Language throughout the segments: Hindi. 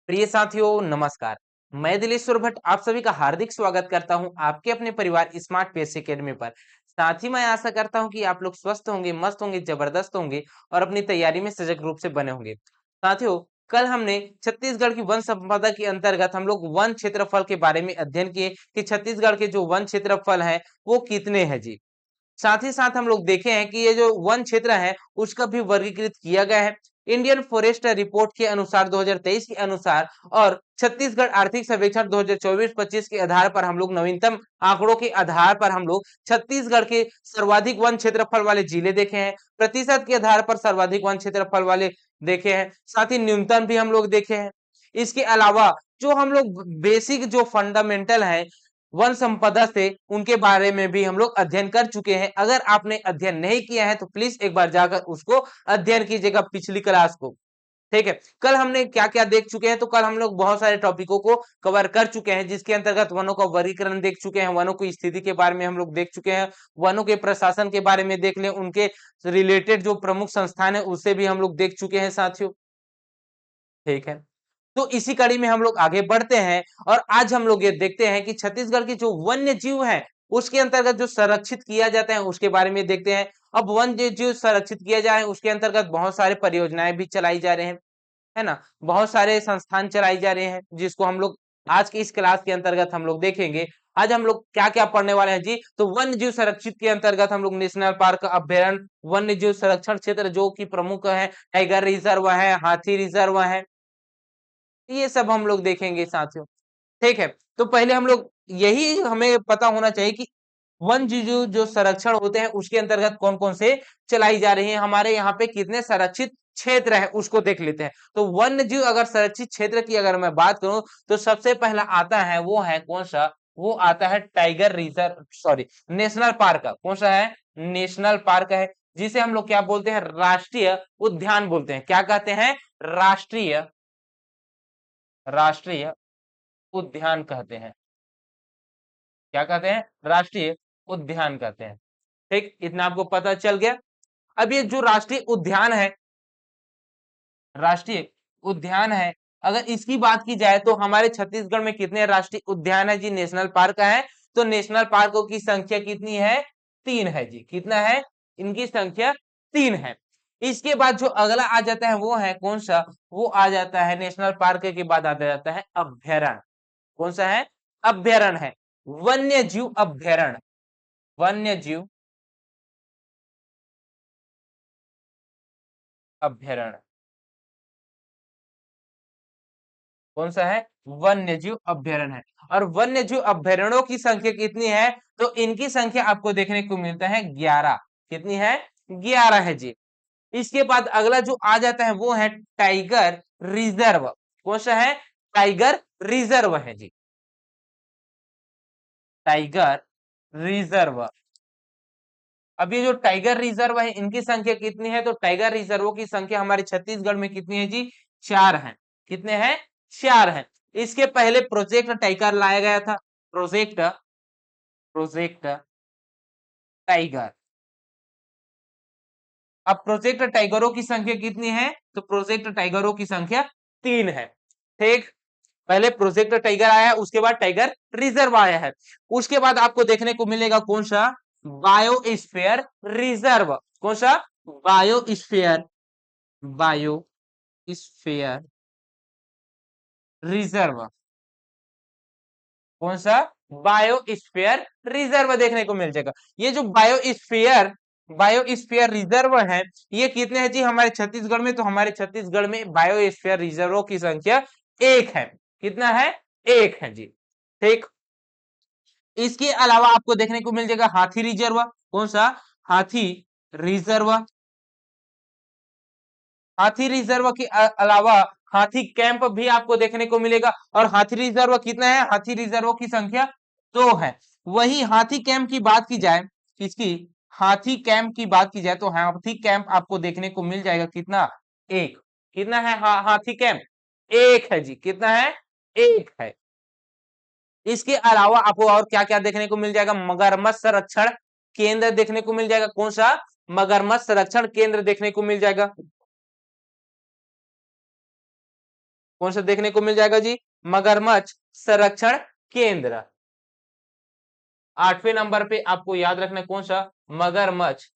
प्रिय साथियों नमस्कार। मैं दिलेश्वर भट्ट आप सभी का हार्दिक स्वागत करता हूं आपके अपने परिवार स्मार्ट पीएस एकेडमी पर। साथ ही मैं आशा करता हूं कि आप लोग स्वस्थ होंगे, मस्त होंगे, जबरदस्त होंगे और अपनी तैयारी में सजग रूप से बने होंगे। साथियों, कल हमने छत्तीसगढ़ की वन संपदा के अंतर्गत हम लोग वन क्षेत्रफल के बारे में अध्ययन किए कि छत्तीसगढ़ के जो वन क्षेत्रफल है वो कितने हैं जी। साथ ही साथ हम लोग देखे हैं कि ये जो वन क्षेत्र है उसका भी वर्गीकृत किया गया है। इंडियन फॉरेस्ट रिपोर्ट के अनुसार 2023 के अनुसार और छत्तीसगढ़ आर्थिक सर्वेक्षण 2024-25 के आधार पर हम लोग नवीनतम आंकड़ों के आधार पर हम लोग छत्तीसगढ़ के सर्वाधिक वन क्षेत्रफल वाले जिले देखे हैं, प्रतिशत के आधार पर सर्वाधिक वन क्षेत्रफल वाले देखे हैं, साथ ही न्यूनतम भी हम लोग देखे हैं। इसके अलावा जो हम लोग बेसिक जो फंडामेंटल है वन संपदा से उनके बारे में भी हम लोग अध्ययन कर चुके हैं। अगर आपने अध्ययन नहीं किया है तो प्लीज एक बार जाकर उसको अध्ययन कीजिएगा पिछली क्लास को। ठीक है, कल हमने क्या क्या देख चुके हैं, तो कल हम लोग बहुत सारे टॉपिकों को कवर कर चुके हैं जिसके अंतर्गत वनों का वर्गीकरण देख चुके हैं, वनों की स्थिति के बारे में हम लोग देख चुके हैं, वनों के प्रशासन के बारे में देख लें, उनके रिलेटेड जो प्रमुख संस्थान है उससे भी हम लोग देख चुके हैं साथियों। ठीक है, तो इसी कड़ी में हम लोग आगे बढ़ते हैं और आज हम लोग ये देखते हैं कि छत्तीसगढ़ के जो वन्य जीव हैं उसके अंतर्गत जो संरक्षित किया जाता है उसके बारे में देखते हैं। अब वन्य जीव संरक्षित किया जाए उसके अंतर्गत बहुत सारे परियोजनाएं भी चलाई जा रहे हैं, है ना। बहुत सारे संस्थान चलाई जा रहे हैं जिसको हम लोग आज की इस क्लास के अंतर्गत हम लोग देखेंगे। आज हम लोग क्या क्या पढ़ने वाले हैं जी, तो वन्य जीव संरक्षित के अंतर्गत हम लोग नेशनल पार्क, अभ्यारण्य, वन्य जीव संरक्षण क्षेत्र जो कि प्रमुख है, टाइगर रिजर्व है, हाथी रिजर्व है, ये सब हम लोग देखेंगे साथियों। ठीक है, तो पहले हम लोग यही हमें पता होना चाहिए कि वन जीव जो संरक्षण होते हैं उसके अंतर्गत कौन कौन से चलाई जा रही है, हमारे यहाँ पे कितने संरक्षित क्षेत्र है उसको देख लेते हैं। तो वन्य जीव अगर संरक्षित क्षेत्र की अगर मैं बात करूं तो सबसे पहला आता है वो है कौन सा, वो आता है tiger reserve, sorry national park का। कौन सा है, नेशनल पार्क है, जिसे हम लोग क्या बोलते हैं, राष्ट्रीय उद्यान बोलते हैं। क्या कहते हैं, राष्ट्रीय, राष्ट्रीय उद्यान कहते हैं। क्या कहते हैं, राष्ट्रीय उद्यान कहते हैं। ठीक, इतना आपको पता चल गया। अब ये जो राष्ट्रीय उद्यान है, राष्ट्रीय उद्यान है, अगर इसकी बात की जाए तो हमारे छत्तीसगढ़ में कितने राष्ट्रीय उद्यान है जी, नेशनल पार्क है। तो नेशनल पार्कों की संख्या कितनी है, 3 है जी। कितना है, इनकी संख्या 3 है। इसके बाद जो अगला आ जाता है वो है कौन सा, वो आ जाता है नेशनल पार्क के बाद आ जाता है अभ्यारण्य। कौन सा है, अभ्यारण्य है, वन्य जीव अभ्यारण्य, वन्य जीव अभ्यारण्य। कौन सा है, वन्य जीव अभ्यारण्य है। और वन्य जीव अभ्यारण्यों की संख्या कितनी है, तो इनकी संख्या आपको देखने को मिलता है 11। कितनी है, 11 है जी। इसके बाद अगला जो आ जाता है वो है टाइगर रिजर्व। कौन सा है, टाइगर रिजर्व है जी, टाइगर रिजर्व। अब ये जो टाइगर रिजर्व है इनकी संख्या कितनी है, तो टाइगर रिजर्व की संख्या हमारे छत्तीसगढ़ में कितनी है जी, 4 है। कितने हैं, 4 है। इसके पहले प्रोजेक्ट टाइगर लाया गया था, प्रोजेक्ट, प्रोजेक्ट टाइगर। अब प्रोजेक्ट टाइगरों की संख्या कितनी है, तो प्रोजेक्ट टाइगरों की संख्या 3 है। ठीक, पहले प्रोजेक्ट टाइगर आया है, उसके बाद टाइगर रिजर्व आया है। उसके बाद आपको देखने को मिलेगा कौन सा, बायोस्फीयर रिजर्व। कौन सा, बायोस्फीयर, बायोस्फीयर रिजर्व। कौन सा, बायोस्फीयर रिजर्व देखने को मिल जाएगा। ये जो बायोस्फीयर, बायोस्फीयर रिजर्व है, ये कितने हैं जी हमारे छत्तीसगढ़ में, तो हमारे छत्तीसगढ़ में बायोस्फीयर रिजर्वों की संख्या 1 है। कितना है, 1 है जी। ठीक, इसके अलावा आपको देखने को मिल जाएगा हाथी रिजर्व। कौन सा, हाथी रिजर्व। हाथी रिजर्व के अलावा हाथी कैंप भी आपको देखने को मिलेगा। और हाथी रिजर्व कितना है, हाथी रिजर्व की संख्या 2 है। वही हाथी कैंप की बात की जाए, किसकी, हाथी कैंप की बात की जाए तो हाथी कैंप आपको देखने को मिल जाएगा कितना, 1। कितना है, हाथी कैंप 1 है जी। कितना है, 1 है। इसके अलावा आपको और क्या क्या देखने को मिल जाएगा, मगरमच्छ संरक्षण केंद्र देखने को मिल जाएगा। कौन सा, मगरमच्छ संरक्षण केंद्र देखने को मिल जाएगा। कौन सा देखने को मिल जाएगा जी? मगरमच्छ संरक्षण केंद्र। 8वें नंबर पे आपको याद रखना है कौन सा? मगरमच्छ,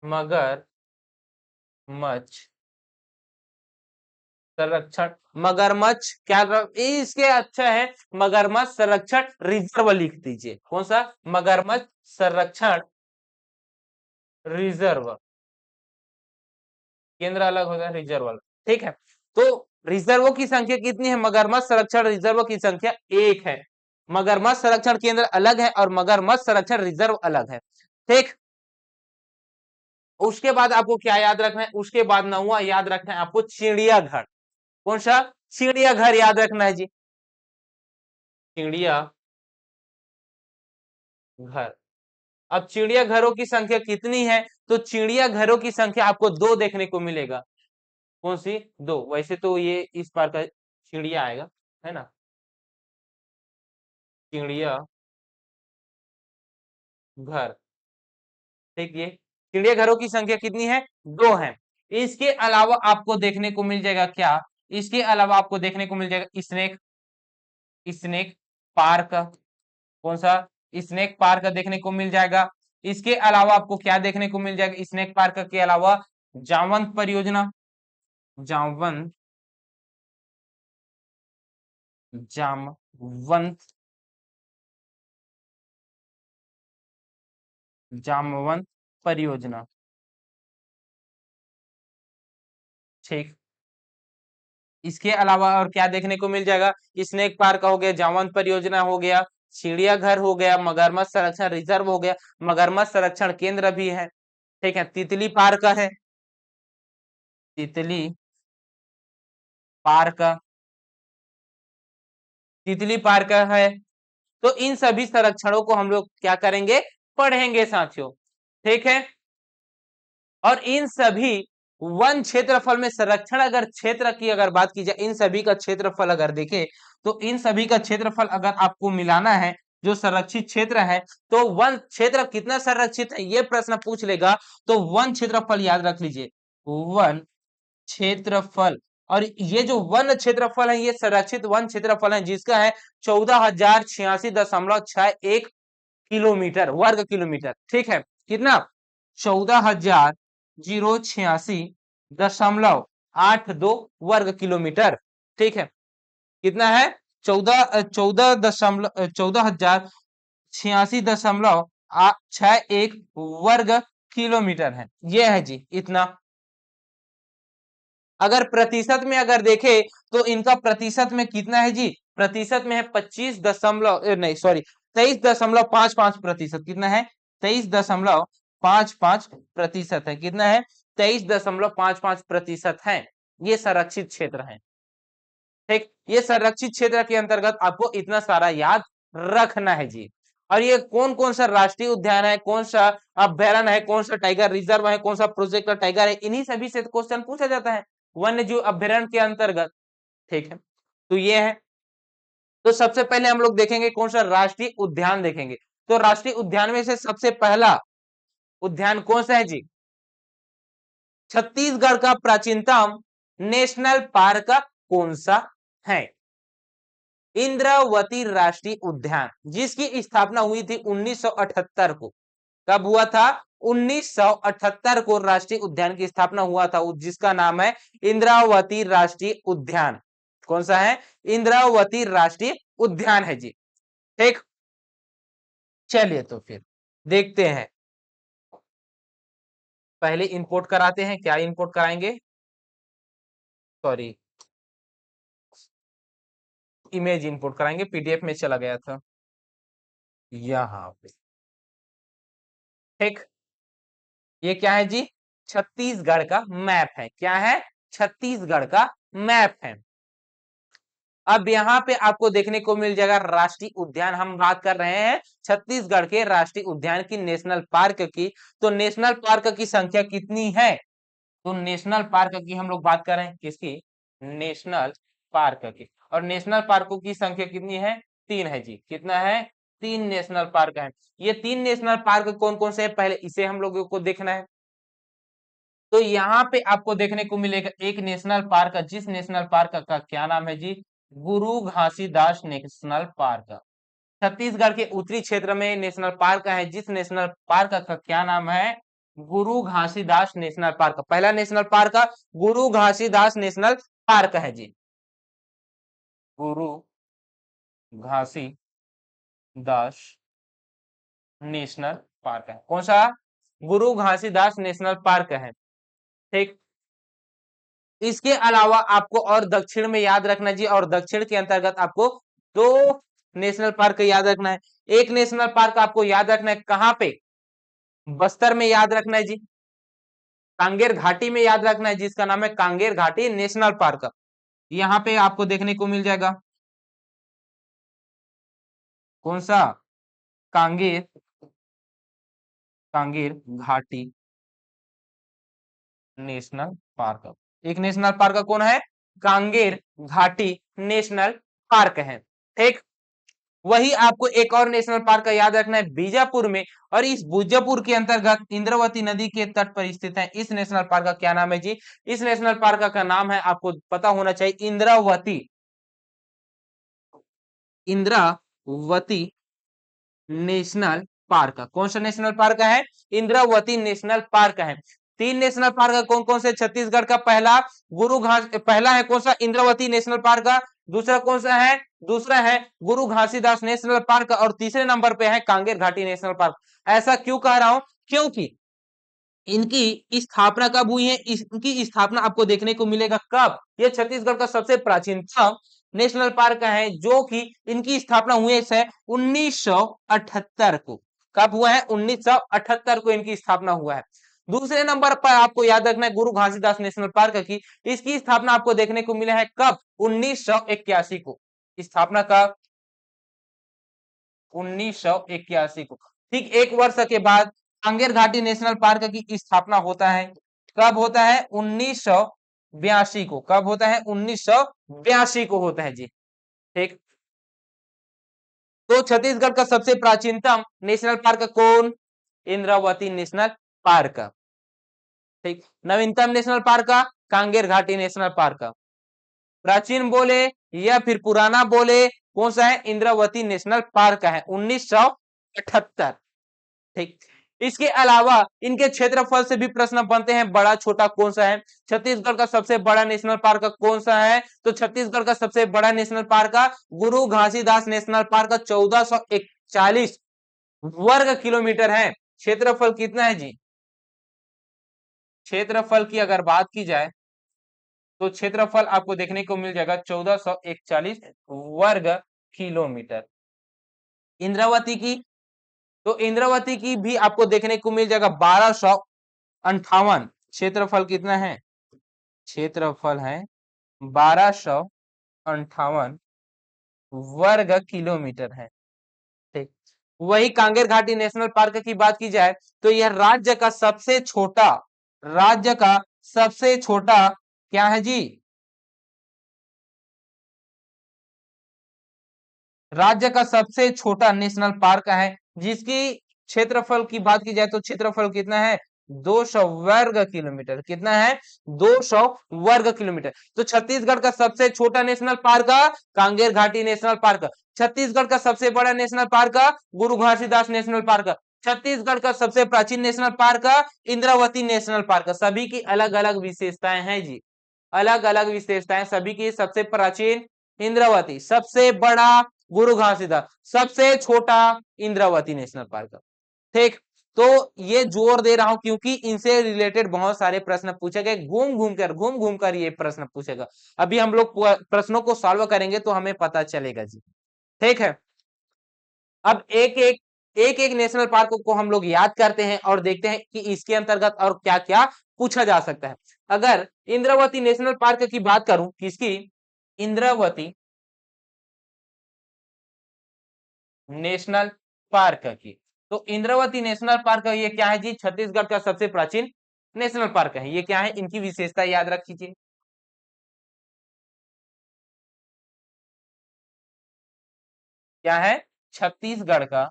मगरमच्छ संरक्षण। मगरमच्छ क्या इसके अच्छा है, मगरमच्छ संरक्षण रिजर्व लिख दीजिए। कौन सा? मगरमच्छ संरक्षण रिजर्व। केंद्र अलग होता है, रिजर्व अलग, ठीक है। तो रिजर्वों की संख्या कितनी है? मगरमच्छ संरक्षण रिजर्व की संख्या 1 है। मगरमच्छ संरक्षण केंद्र अलग है और मगरमच्छ संरक्षण रिजर्व अलग है, ठीक। उसके बाद आपको क्या याद रखना है? उसके बाद 9वां याद रखना है आपको चिड़ियाघर। कौन सा? चिड़ियाघर याद रखना है जी, चिड़ियाघर। अब चिड़ियाघरों की संख्या कितनी है? तो चिड़ियाघरों की संख्या आपको 2 देखने को मिलेगा। कौन सी? 2। वैसे तो ये इस बार का चिड़िया आएगा, है ना? चिड़िया घर, ठीक। ये चिड़ियाघरों की संख्या कितनी है? 2 है। इसके अलावा आपको देखने को मिल जाएगा क्या? इसके अलावा आपको देखने को मिल जाएगा स्नेक, स्नेक पार्क। कौन सा? स्नेक पार्क देखने को मिल जाएगा। इसके अलावा आपको क्या देखने को मिल जाएगा स्नेक पार्क के अलावा? जामवंत परियोजना, जामवंत, जामवंत, जामवंत परियोजना, ठीक। इसके अलावा और क्या देखने को मिल जाएगा? स्नेक पार्क हो गया, जामवंत परियोजना हो गया, चिड़ियाघर हो गया, मगरमच्छ संरक्षण रिजर्व हो गया, मगरमच्छ संरक्षण केंद्र भी है, ठीक है। तितली पार्क है, तितली पार्क, तितली पार्क है। तो इन सभी संरक्षणों को हम लोग क्या करेंगे? पढ़ेंगे साथियों, ठीक है। और इन सभी वन क्षेत्रफल में संरक्षण अगर क्षेत्र की अगर बात की जाए, इन सभी का क्षेत्रफल अगर देखें तो इन सभी का क्षेत्रफल अगर आपको मिलाना है जो संरक्षित क्षेत्र है, तो वन क्षेत्र कितना संरक्षित है ये प्रश्न पूछ लेगा, तो वन क्षेत्रफल याद रख लीजिए, वन क्षेत्रफल। और ये जो वन क्षेत्रफल है ये संरक्षित वन क्षेत्रफल है जिसका है 14,086.61 किलोमीटर, वर्ग किलोमीटर, ठीक है। कितना? 14,086.82 वर्ग किलोमीटर, ठीक है। कितना है? 14,086.61 वर्ग किलोमीटर है, ये है जी इतना। अगर प्रतिशत में अगर देखे तो इनका प्रतिशत में कितना है जी? प्रतिशत में है 23.55%। कितना है? 23.55% है। कितना है? 23.55% है। ये संरक्षित क्षेत्र है, ठीक। ये संरक्षित क्षेत्र के अंतर्गत आपको इतना सारा याद रखना है जी। और ये कौन कौन सा राष्ट्रीय उद्यान है, कौन सा अभ्यारण्य है, कौन सा टाइगर रिजर्व है, कौन सा प्रोजेक्ट का टाइगर है, इन्हीं सभी से क्वेश्चन पूछा जाता है वन्य जीव अभ्यारण्य के अंतर्गत, ठीक है। तो ये है। तो सबसे पहले हम लोग देखेंगे कौन सा राष्ट्रीय उद्यान देखेंगे। तो राष्ट्रीय उद्यान में से सबसे पहला उद्यान कौन सा है जी? छत्तीसगढ़ का प्राचीनतम नेशनल पार्क कौन सा है? इंद्रावती राष्ट्रीय उद्यान, जिसकी स्थापना हुई थी 1978 को। कब हुआ था? 1978 को राष्ट्रीय उद्यान की स्थापना हुआ था, जिसका नाम है इंद्रावती राष्ट्रीय उद्यान। कौन सा है? इंद्रावती राष्ट्रीय उद्यान है जी, ठीक। चलिए तो फिर देखते हैं, पहले इंपोर्ट कराते हैं। क्या इंपोर्ट कराएंगे? सॉरी, इमेज इंपोर्ट कराएंगे, पीडीएफ में चला गया था यहाँ पे, ठीक। ये क्या है जी? छत्तीसगढ़ का मैप है। क्या है? छत्तीसगढ़ का मैप है। अब यहाँ पे आपको देखने को मिल जाएगा राष्ट्रीय उद्यान। हम बात कर रहे हैं छत्तीसगढ़ के राष्ट्रीय उद्यान की, नेशनल पार्क की। तो नेशनल पार्क की संख्या कितनी है? तो नेशनल पार्क की हम लोग बात कर रहे हैं, किसकी? नेशनल पार्क की। और नेशनल पार्कों की संख्या कितनी है? 3 है जी। कितना है? 3 नेशनल पार्क है। ये 3 नेशनल पार्क कौन कौन से है, पहले इसे हम लोगों को देखना है। तो यहाँ पे आपको देखने को मिलेगा एक नेशनल पार्क, जिस नेशनल पार्क का क्या नाम है जी, गुरु घासीदास नेशनल पार्क। छत्तीसगढ़ के उत्तरी क्षेत्र में नेशनल पार्क है, जिस नेशनल पार्क का क्या नाम है, गुरु घासीदास नेशनल पार्क। पहला नेशनल पार्क गुरु घासीदास नेशनल पार्क है जी, गुरु घासीदास नेशनल पार्क है। कौन सा? गुरु घासीदास नेशनल पार्क है। ठीक, इसके अलावा आपको और दक्षिण में याद रखना जी, और दक्षिण के अंतर्गत आपको दो नेशनल पार्क याद रखना है। एक नेशनल पार्क आपको याद रखना है कहां पे, बस्तर में याद रखना है जी, कांगेर घाटी में याद रखना है, जिसका नाम है कांगेर घाटी नेशनल पार्क। यहाँ पे आपको देखने को मिल जाएगा कौन सा, कांगेर, कांगेर घाटी नेशनल पार्क। एक नेशनल पार्क कौन है, कांगेर घाटी नेशनल पार्क है। ठीक, वही आपको एक और नेशनल पार्क का याद रखना है बीजापुर में, और इस बीजापुर के अंतर्गत इंद्रावती नदी के तट पर स्थित है। इस नेशनल पार्क का क्या नाम है जी, इस नेशनल पार्क का नाम है, आपको पता होना चाहिए, इंद्रावती, इंद्रावती नेशनल पार्क। कौन सा नेशनल पार्क है, इंद्रावती नेशनल पार्क है। तीन नेशनल पार्क कौन कौन से छत्तीसगढ़ का, पहला गुरु घास, पहला है कौन सा, इंद्रावती नेशनल पार्क का, दूसरा कौन सा है, दूसरा है गुरु घासीदास नेशनल पार्क, और तीसरे नंबर पे है कांगेर घाटी नेशनल पार्क। ऐसा क्यों कह रहा हूं, क्योंकि इनकी स्थापना कब हुई है, इनकी स्थापना आपको देखने को मिलेगा कब, ये छत्तीसगढ़ का सबसे प्राचीनतम नेशनल पार्क है, जो कि इनकी स्थापना हुई है 1978 को। कब हुआ है, 1978 को इनकी स्थापना हुआ है। दूसरे नंबर पर आपको याद रखना है गुरु घासीदास नेशनल पार्क की, इसकी स्थापना आपको देखने को मिला है कब, 1981 को। स्थापना कब, 1981 को। ठीक एक वर्ष के बाद कांगेर घाटी नेशनल पार्क की स्थापना होता है। कब होता है, 1982 को। कब होता है, 1982 को होता है जी। ठीक, तो छत्तीसगढ़ का सबसे प्राचीनतम नेशनल पार्क कौन, इंद्रावती नेशनल पार्क। ठीक, नवीनतम नेशनल पार्क कांगेर घाटी नेशनल पार्क। प्राचीन बोले या फिर पुराना बोले, कौन सा है, इंद्रावती नेशनल पार्क है, 1978। ठीक, इसके अलावा इनके क्षेत्रफल से भी प्रश्न बनते हैं, बड़ा छोटा कौन सा है, छत्तीसगढ़ का सबसे बड़ा नेशनल पार्क कौन सा है, तो छत्तीसगढ़ का सबसे बड़ा नेशनल पार्क गुरु घासीदास नेशनल पार्क 1441 वर्ग किलोमीटर है। क्षेत्रफल कितना है जी, क्षेत्रफल की अगर बात की जाए तो क्षेत्रफल आपको देखने को मिल जाएगा 1441 वर्ग किलोमीटर। इंद्रावती की, तो इंद्रावती की भी आपको देखने को मिल जाएगा 1258। क्षेत्रफल कितना है, क्षेत्रफल है 1258 वर्ग किलोमीटर है। ठीक, वही कांगेर घाटी नेशनल पार्क की बात की जाए तो यह राज्य का सबसे छोटा, राज्य का सबसे छोटा क्या है जी, राज्य का सबसे छोटा नेशनल पार्क है, जिसकी क्षेत्रफल की बात की जाए तो क्षेत्रफल कितना है, 200 वर्ग किलोमीटर। कितना है, 200 वर्ग किलोमीटर। तो छत्तीसगढ़ का सबसे छोटा नेशनल पार्क कांगेर घाटी नेशनल पार्क, छत्तीसगढ़ का सबसे बड़ा नेशनल पार्क गुरु घासीदास नेशनल पार्क, छत्तीसगढ़ का सबसे प्राचीन national park Indravati national park. सभी की अलग अलग विशेषताएं हैं जी, अलग अलग विशेषताएं सभी की। सबसे प्राचीन इंद्रावती, सबसे बड़ा गुरु घासीदास, सबसे छोटा इंद्रावती नेशनल पार्क। ठीक, तो ये जोर दे रहा हूं क्योंकि इनसे रिलेटेड बहुत सारे प्रश्न पूछे गए, घूम घूम कर ये प्रश्न पूछेगा। अभी हम लोग प्रश्नों को सॉल्व करेंगे तो हमें पता चलेगा जी। ठीक है, अब एक नेशनल पार्क को हम लोग याद करते हैं और देखते हैं कि इसके अंतर्गत और क्या क्या पूछा जा सकता है। अगर इंद्रावती नेशनल पार्क की बात करूं, किसकी, इंद्रावती नेशनल पार्क की, तो इंद्रावती नेशनल पार्क ये क्या है जी, छत्तीसगढ़ का सबसे प्राचीन नेशनल पार्क है। ये क्या है, इनकी विशेषता याद रख लीजिए। क्या है, छत्तीसगढ़ का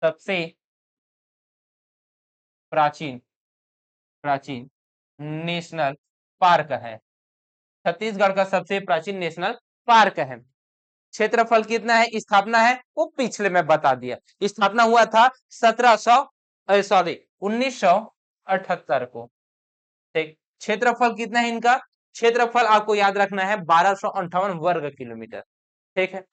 सबसे प्राचीन प्राचीन नेशनल पार्क है। छत्तीसगढ़ का सबसे प्राचीन नेशनल पार्क है। क्षेत्रफल कितना है, स्थापना है वो पिछले में बता दिया। स्थापना हुआ था 1978 को। ठीक, क्षेत्रफल कितना है इनका, क्षेत्रफल आपको याद रखना है 1258 वर्ग किलोमीटर। ठीक है,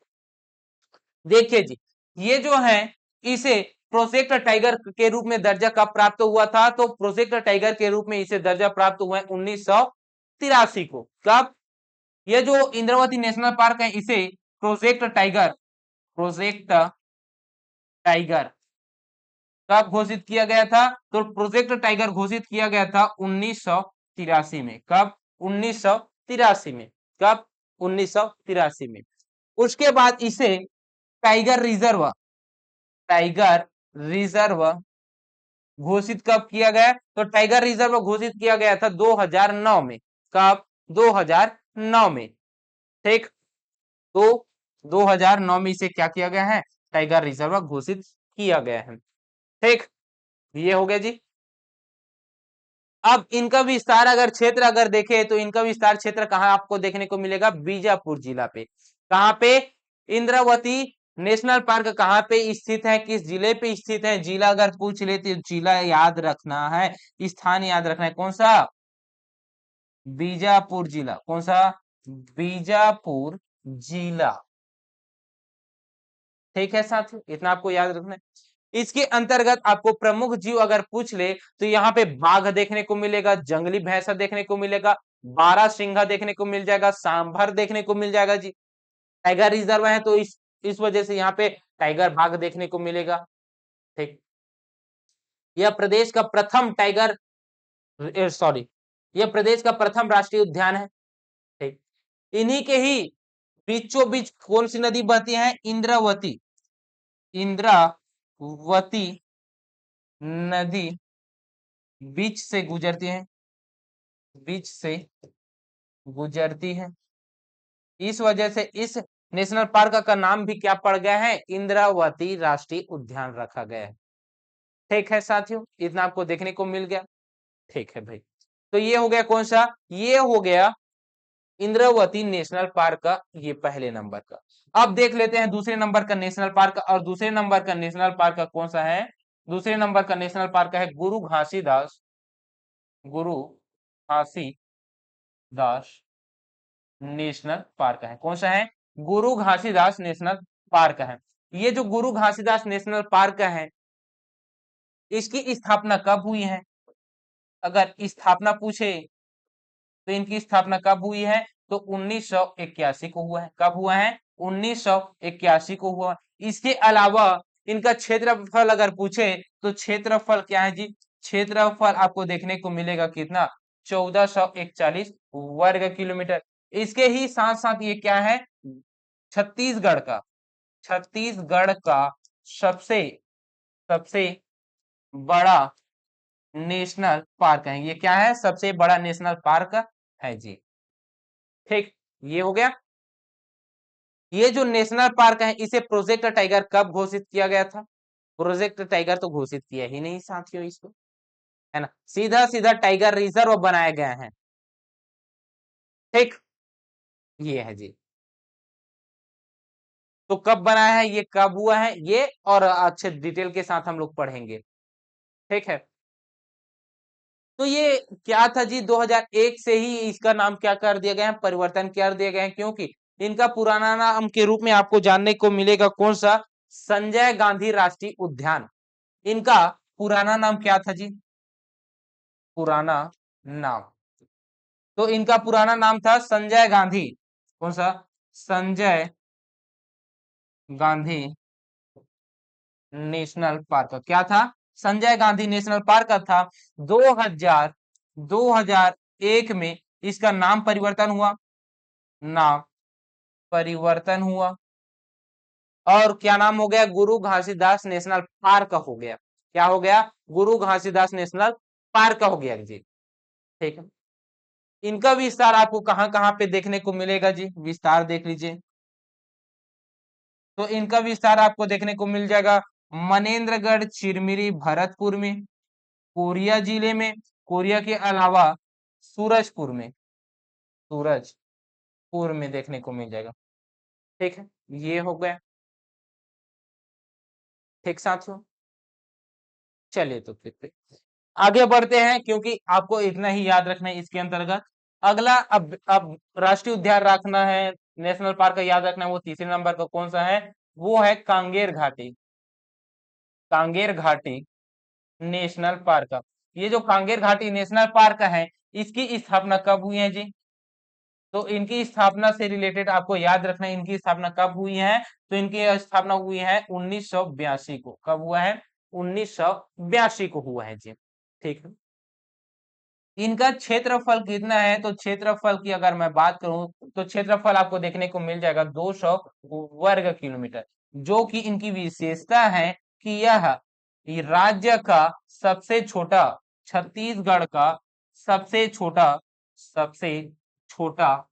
देखिए जी, ये जो है इसे प्रोजेक्ट टाइगर के रूप में दर्जा कब प्राप्त हुआ था, तो प्रोजेक्ट टाइगर के रूप में इसे दर्जा प्राप्त हुआ है 1983 को। कब, ये जो इंद्रावती नेशनल पार्क है इसे प्रोजेक्ट टाइगर, प्रोजेक्ट टाइगर कब घोषित किया गया था, तो प्रोजेक्ट टाइगर घोषित किया गया था 1983 में। कब, 1983 में। कब, 1983 में। उसके बाद इसे टाइगर रिजर्व, टाइगर रिजर्व घोषित कब किया गया, तो टाइगर रिजर्व घोषित किया गया था 2009 में। कब, 2009 में। ठीक, तो 2009 में इसे क्या किया गया है, टाइगर रिजर्व घोषित किया गया है। ठीक, ये हो गया जी। अब इनका विस्तार अगर क्षेत्र अगर देखें तो इनका विस्तार क्षेत्र कहां आपको देखने को मिलेगा, बीजापुर जिला पे। कहां पे, इंद्रावती नेशनल पार्क कहां पे स्थित है, किस जिले पे स्थित है, जिला अगर पूछ ले तो जिला याद रखना है, स्थान याद रखना है, कौन सा, बीजापुर जिला। कौन सा, बीजापुर जिला। ठीक है साथियों, इतना आपको याद रखना है। इसके अंतर्गत आपको प्रमुख जीव अगर पूछ ले तो यहाँ पे बाघ देखने को मिलेगा, जंगली भैंसा देखने को मिलेगा, बारहसिंघा देखने को मिल जाएगा, सांभर देखने को मिल जाएगा जी। टाइगर रिजर्व है तो इस वजह से यहाँ पे टाइगर बाघ देखने को मिलेगा। ठीक, यह प्रदेश का प्रथम टाइगर, सॉरी, यह प्रदेश का प्रथम राष्ट्रीय उद्यान है। ठीक, इन्हीं के ही बीचों बीच कौन सी नदी बहती है, इंद्रावती, इंद्रावती नदी बीच से गुजरती है, बीच से गुजरती है। इस वजह से इस नेशनल पार्क का नाम भी क्या पड़ गया है, इंद्रावती राष्ट्रीय उद्यान रखा गया है। ठीक है साथियों, इतना आपको देखने को मिल गया। ठीक है भाई, तो ये हो गया कौन सा, ये हो गया इंद्रावती नेशनल पार्क का ये पहले नंबर का। अब देख लेते हैं दूसरे नंबर का नेशनल पार्क, और दूसरे नंबर का नेशनल पार्क का कौन सा है, दूसरे नंबर का नेशनल पार्क है गुरु घासीदास, गुरु घासीदास नेशनल पार्क है। कौन सा है, गुरु घासीदास नेशनल पार्क है। ये जो गुरु घासीदास नेशनल पार्क है इसकी स्थापना कब हुई है, अगर स्थापना पूछे तो इनकी स्थापना कब हुई है, तो 1981 को हुआ है। कब हुआ है, 1981 को हुआ। इसके अलावा इनका क्षेत्रफल अगर पूछे तो क्षेत्रफल क्या है जी, क्षेत्रफल आपको देखने को मिलेगा कितना, 1441 वर्ग किलोमीटर। इसके ही साथ साथ ये क्या है, छत्तीसगढ़ का, छत्तीसगढ़ का सबसे सबसे बड़ा नेशनल पार्क है। ये क्या है, सबसे बड़ा नेशनल पार्क है जी। ठीक, ये हो गया। ये जो नेशनल पार्क है इसे प्रोजेक्ट टाइगर कब घोषित किया गया था, प्रोजेक्ट टाइगर तो घोषित किया ही नहीं साथियों इसको, है ना, सीधा सीधा टाइगर रिजर्व बनाया गया है। ठीक, ये है जी। तो कब बनाया है, ये कब हुआ है, ये और अच्छे डिटेल के साथ हम लोग पढ़ेंगे। ठीक है, तो ये क्या था जी, 2001 से ही इसका नाम क्या कर दिया गया है, परिवर्तन कर दिया गया है, क्योंकि इनका पुराना नाम के रूप में आपको जानने को मिलेगा कौन सा, संजय गांधी राष्ट्रीय उद्यान। इनका पुराना नाम क्या था जी, पुराना नाम, तो इनका पुराना नाम था संजय गांधी, कौन सा, संजय गांधी नेशनल पार्क। क्या था, संजय गांधी नेशनल पार्क था। 2000 2001 में इसका नाम परिवर्तन हुआ, नाम परिवर्तन हुआ, और क्या नाम हो गया, गुरु घासीदास नेशनल पार्क हो गया। क्या हो गया, गुरु घासीदास नेशनल पार्क हो गया जी। ठीक है, इनका विस्तार आपको कहां कहां पे देखने को मिलेगा जी, विस्तार देख लीजिए। तो इनका विस्तार आपको देखने को मिल जाएगा मनेन्द्रगढ़, चिरमिरी, भरतपुर में, कोरिया जिले में, कोरिया के अलावा सूरजपुर में देखने को मिल जाएगा। ठीक है, ये हो गया। ठीक साथियों, चलिए तो फिर आगे बढ़ते हैं, क्योंकि आपको इतना ही याद रखना है इसके अंतर्गत। अगला अब राष्ट्रीय उद्यान रखना है, नेशनल पार्क का याद रखना है। वो तीसरे नंबर का कौन सा है? वो है कांगेर घाटी। कांगेर घाटी नेशनल पार्क का, ये जो कांगेर घाटी नेशनल पार्क है, इसकी स्थापना कब हुई है जी? तो इनकी स्थापना से रिलेटेड आपको याद रखना है, इनकी स्थापना कब हुई है? तो इनकी स्थापना हुई है 1982 को। कब हुआ है? 1982 को हुआ है जी। ठीक है, इनका क्षेत्रफल कितना है? तो क्षेत्रफल की अगर मैं बात करूं तो क्षेत्रफल आपको देखने को मिल जाएगा 200 वर्ग किलोमीटर, जो कि इनकी विशेषता है कि यह राज्य का सबसे छोटा, छत्तीसगढ़ का सबसे छोटा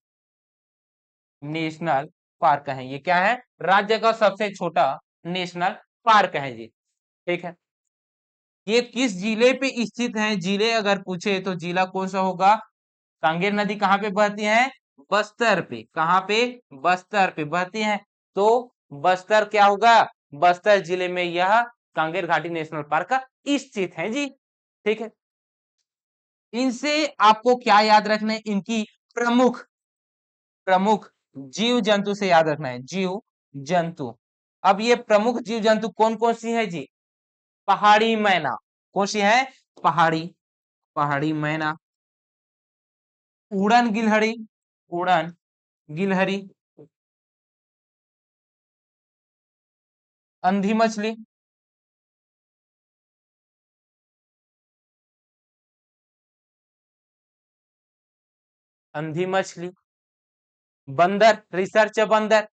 नेशनल पार्क है। ये क्या है? राज्य का सबसे छोटा नेशनल पार्क है जी। ठीक है, ये किस जिले पे स्थित है? जिले अगर पूछे तो जिला कौन सा होगा? कांगेर नदी कहाँ पे बहती है? बस्तर पे। कहाँ पे? बस्तर पे बहती है। तो बस्तर क्या होगा? बस्तर जिले में यह कांगेर घाटी नेशनल पार्क का स्थित है जी। ठीक है, इनसे आपको क्या याद रखना है? इनकी प्रमुख प्रमुख जीव जंतु से याद रखना है, जीव जंतु। अब ये प्रमुख जीव जंतु कौन कौन सी है जी? पहाड़ी मैना। कौन सी है? पहाड़ी पहाड़ी मैना, उड़न गिलहरी, उड़न गिलहरी, अंधी मछली, अंधी मछली, बंदर, रिसर्च बंदर,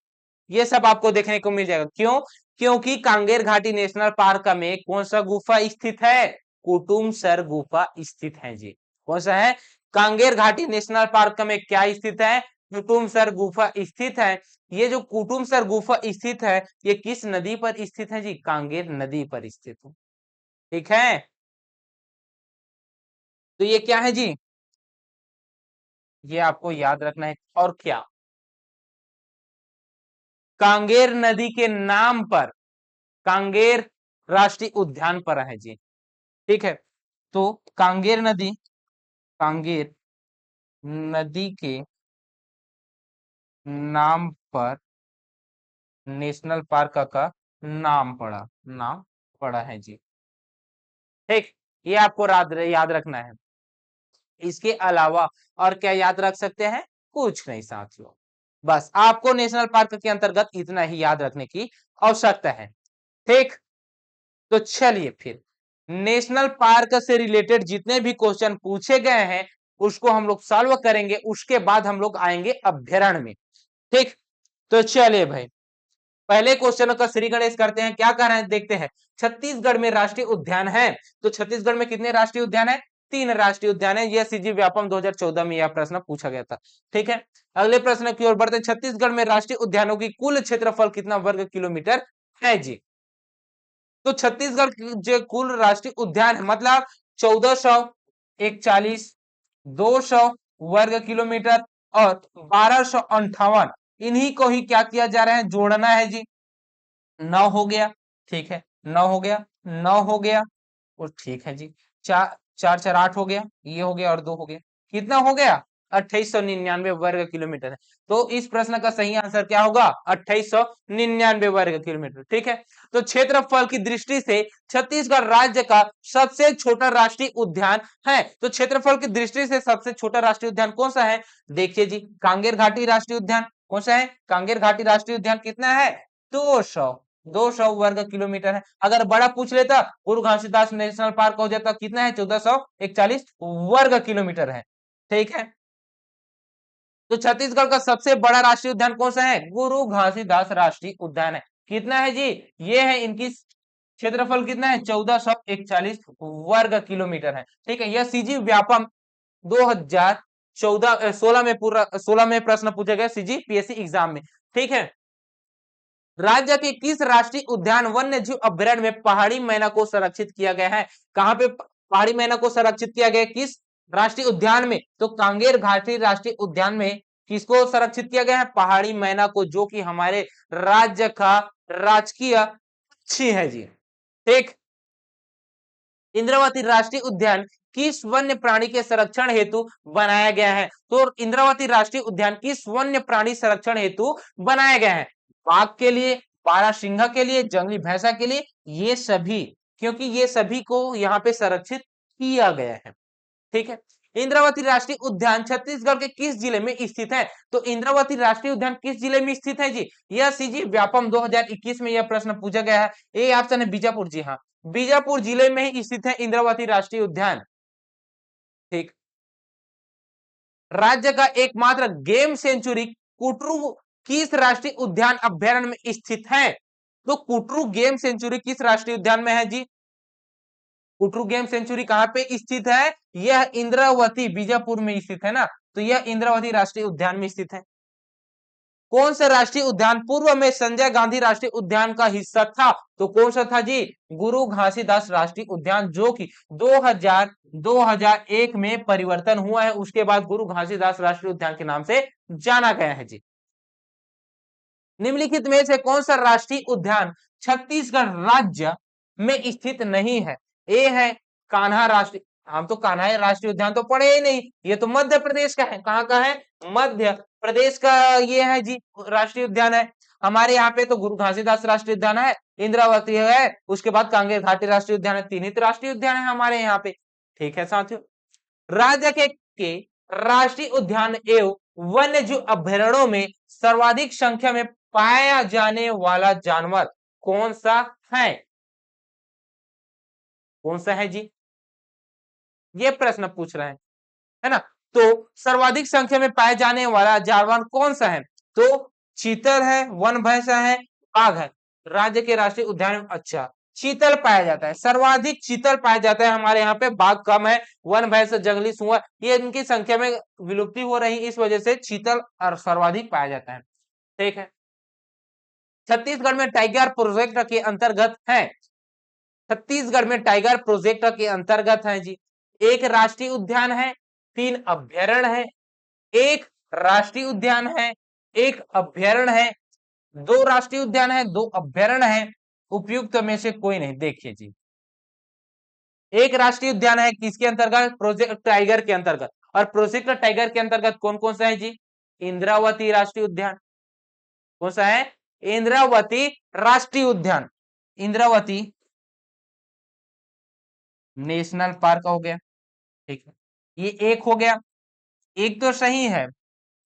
ये सब आपको देखने को मिल जाएगा। क्यों? क्योंकि कांगेर घाटी नेशनल पार्क में कौन सा गुफा स्थित है? कुटुमसर गुफा स्थित है जी। कौन सा है? कांगेर घाटी नेशनल पार्क में क्या स्थित है? कुटुमसर गुफा स्थित है। ये जो कुटुमसर गुफा स्थित है, ये किस नदी पर स्थित है जी? कांगेर नदी पर स्थित है। ठीक है, तो ये क्या है जी? ये आपको याद रखना है। और क्या? कांगेर नदी के नाम पर कांगेर राष्ट्रीय उद्यान पर है जी। ठीक है, तो कांगेर नदी के नाम पर नेशनल पार्क का नाम पड़ा है जी। ठीक, ये आपको याद रखना है। इसके अलावा और क्या याद रख सकते हैं? कुछ नहीं साथियों, बस आपको नेशनल पार्क के अंतर्गत इतना ही याद रखने की आवश्यकता है। ठीक, तो चलिए फिर नेशनल पार्क से रिलेटेड जितने भी क्वेश्चन पूछे गए हैं उसको हम लोग सॉल्व करेंगे, उसके बाद हम लोग आएंगे अभ्यारण्य में। ठीक, तो चलिए भाई, पहले क्वेश्चन का श्री गणेश करते हैं। क्या कह रहे हैं देखते हैं। छत्तीसगढ़ में राष्ट्रीय उद्यान है, तो छत्तीसगढ़ में कितने राष्ट्रीय उद्यान है? 3 राष्ट्रीय उद्यान है। यह सीजी व्यापम 2014 में यह प्रश्न पूछा गया था। ठीक है, अगले प्रश्न की ओर बढ़ते हैं। छत्तीसगढ़ में राष्ट्रीय उद्यानों की कुल क्षेत्रफल कितना वर्ग किलोमीटर है जी? तो छत्तीसगढ़ की जो कुल राष्ट्रीय उद्यान है, मतलब 1441, 200 वर्ग किलोमीटर और 1258, इन्हीं को ही क्या किया जा रहा है? जोड़ना है जी। 9 हो गया। ठीक है, 9 हो गया, 9 हो गया, और ठीक है जी। चार चार चार 8 हो गया, ये हो गया और 2 हो गया। कितना हो गया? 2899 वर्ग किलोमीटर है। तो इस प्रश्न का सही आंसर क्या होगा? 2899 वर्ग किलोमीटर। ठीक है, तो क्षेत्रफल की दृष्टि से छत्तीसगढ़ राज्य का सबसे छोटा राष्ट्रीय उद्यान है। तो क्षेत्रफल की दृष्टि से सबसे छोटा राष्ट्रीय उद्यान कौन सा है? देखिए जी, कांगेर घाटी राष्ट्रीय उद्यान। कौन सा है? कांगेर घाटी राष्ट्रीय उद्यान। कितना है? 200 वर्ग किलोमीटर है। अगर बड़ा पूछ लेता, गुरु घासीदास नेशनल पार्क हो जाता, कितना है? 1441 वर्ग किलोमीटर है। ठीक है, तो छत्तीसगढ़ का सबसे बड़ा राष्ट्रीय उद्यान कौन सा है? गुरु घासीदास राष्ट्रीय उद्यान है। कितना है जी? ये है इनकी क्षेत्रफल कितना है? 1441 वर्ग किलोमीटर है। ठीक है, यह सीजी व्यापम 2014 16 में पूरा 16 में प्रश्न पूछे गए सीजी पीएससी एग्जाम में। ठीक है, राज्य के किस राष्ट्रीय उद्यान वन्य जीव अभ्यारण्य में पहाड़ी मैना को संरक्षित किया गया है? कहां पे पहाड़ी मैना को संरक्षित किया गया किस राष्ट्रीय उद्यान में? तो कांगेर घाटी राष्ट्रीय उद्यान में किसको संरक्षित किया गया है? पहाड़ी मैना को, जो कि हमारे राज्य का राजकीय पक्षी है जी। ठीक। इंद्रावती राष्ट्रीय उद्यान किस वन्य प्राणी के संरक्षण हेतु बनाया गया है? तो इंद्रावती राष्ट्रीय उद्यान किस वन्य प्राणी संरक्षण हेतु बनाया गया है? बाघ के लिए, बारहसिंघा के लिए, जंगली भैंसा के लिए, ये सभी, क्योंकि ये सभी को यहाँ पे संरक्षित किया गया है। ठीक है। इंद्रावती राष्ट्रीय उद्यान छत्तीसगढ़ के किस जिले में स्थित है? तो इंद्रावती राष्ट्रीय उद्यान किस जिले में स्थित है जी? यह सीजी व्यापम 2021 में यह प्रश्न पूछा गया है। ए ऑप्शन है बीजापुर। जी हाँ, बीजापुर जिले में ही स्थित है इंद्रावती राष्ट्रीय उद्यान। ठीक। राज्य का एकमात्र गेम सेंचुरी कुटरू किस राष्ट्रीय उद्यान अभ्यारण्य में स्थित है? तो कुटरू गेम सेंचुरी किस राष्ट्रीय उद्यान में है जी? कुटरू गेम सेंचुरी कहां पे स्थित है? यह इंद्रावती बीजापुर में स्थित है ना, तो यह इंद्रावती राष्ट्रीय उद्यान में स्थित है। कौन सा राष्ट्रीय उद्यान पूर्व में संजय गांधी राष्ट्रीय उद्यान का हिस्सा था? तो कौन सा था जी? गुरु घासीदास राष्ट्रीय उद्यान, जो कि 2001 में परिवर्तन हुआ है, उसके बाद गुरु घासीदास राष्ट्रीय उद्यान के नाम से जाना गया है जी। निम्नलिखित में से कौन सा राष्ट्रीय उद्यान छत्तीसगढ़ राज्य में स्थित नहीं है? ए है कान्हा राष्ट्रीय, हम तो कान्हा राष्ट्रीय उद्यान तो पढ़े ही नहीं, ये तो मध्य प्रदेश का है। कहाँ का है? मध्य प्रदेश का ये है जी राष्ट्रीय उद्यान है। हमारे यहाँ पे तो गुरु घासीदास राष्ट्रीय उद्यान है, इंद्रावती है, उसके बाद कांगेर घाटी राष्ट्रीय उद्यान है। तीन ही तो राष्ट्रीय उद्यान है हमारे यहाँ पे। ठीक है साथियों, राज्य के राष्ट्रीय उद्यान एवं वन्य जीव अभ्यारण्यों में सर्वाधिक संख्या में पाया जाने वाला जानवर कौन सा है? कौन सा है जी? ये प्रश्न पूछ रहे हैं, है ना। तो सर्वाधिक संख्या में पाए जाने वाला जानवर कौन सा है? तो चीतल है, वन भैंसा है, बाघ है। राज्य के राष्ट्रीय उद्यान में अच्छा चीतल पाया जाता है, सर्वाधिक चीतल पाया जाता है हमारे यहाँ पे, बाघ कम है, वन भैंस, जंगली सुअर ये इनकी संख्या में विलुप्ति हो रही, इस वजह से चीतल और सर्वाधिक पाया जाता है। ठीक है। छत्तीसगढ़ में टाइगर प्रोजेक्ट के अंतर्गत है, छत्तीसगढ़ में टाइगर प्रोजेक्ट के अंतर्गत है जी, एक राष्ट्रीय उद्यान है, 3 अभ्यारण्य है, एक राष्ट्रीय उद्यान है, एक अभ्यारण्य है, 2 राष्ट्रीय उद्यान है, 2 अभ्यारण्य है, उपयुक्त में से कोई नहीं। देखिए जी, एक राष्ट्रीय उद्यान है किसके अंतर्गत? प्रोजेक्ट टाइगर के अंतर्गत। और प्रोजेक्ट टाइगर के अंतर्गत कौन कौन सा है जी? इंद्रावती राष्ट्रीय उद्यान। कौन सा है? इंद्रावती राष्ट्रीय उद्यान, इंद्रावती नेशनल पार्क हो गया। ठीक है, ये एक हो गया, एक तो सही है,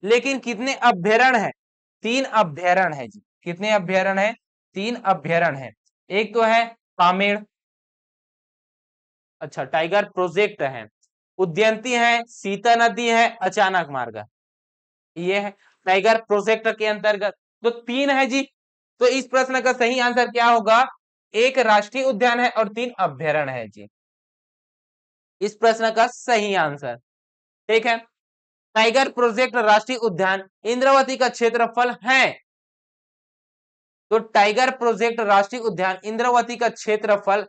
लेकिन कितने अभ्यारण्य है? 3 अभ्यारण्य है जी। कितने अभ्यारण्य है? 3 अभ्यारण्य है। एक तो है कामेड़, अच्छा टाइगर प्रोजेक्ट है, उद्यंती है, सीता नदी है, अचानक मार्ग, ये है टाइगर प्रोजेक्ट के अंतर्गत। तो 3 है जी। तो इस प्रश्न का सही आंसर क्या होगा? एक राष्ट्रीय उद्यान है और 3 अभ्यारण्य है जी, इस प्रश्न का सही आंसर। ठीक है। टाइगर प्रोजेक्ट राष्ट्रीय उद्यान इंद्रावती का क्षेत्रफल है, तो टाइगर प्रोजेक्ट राष्ट्रीय उद्यान इंद्रावती का क्षेत्रफल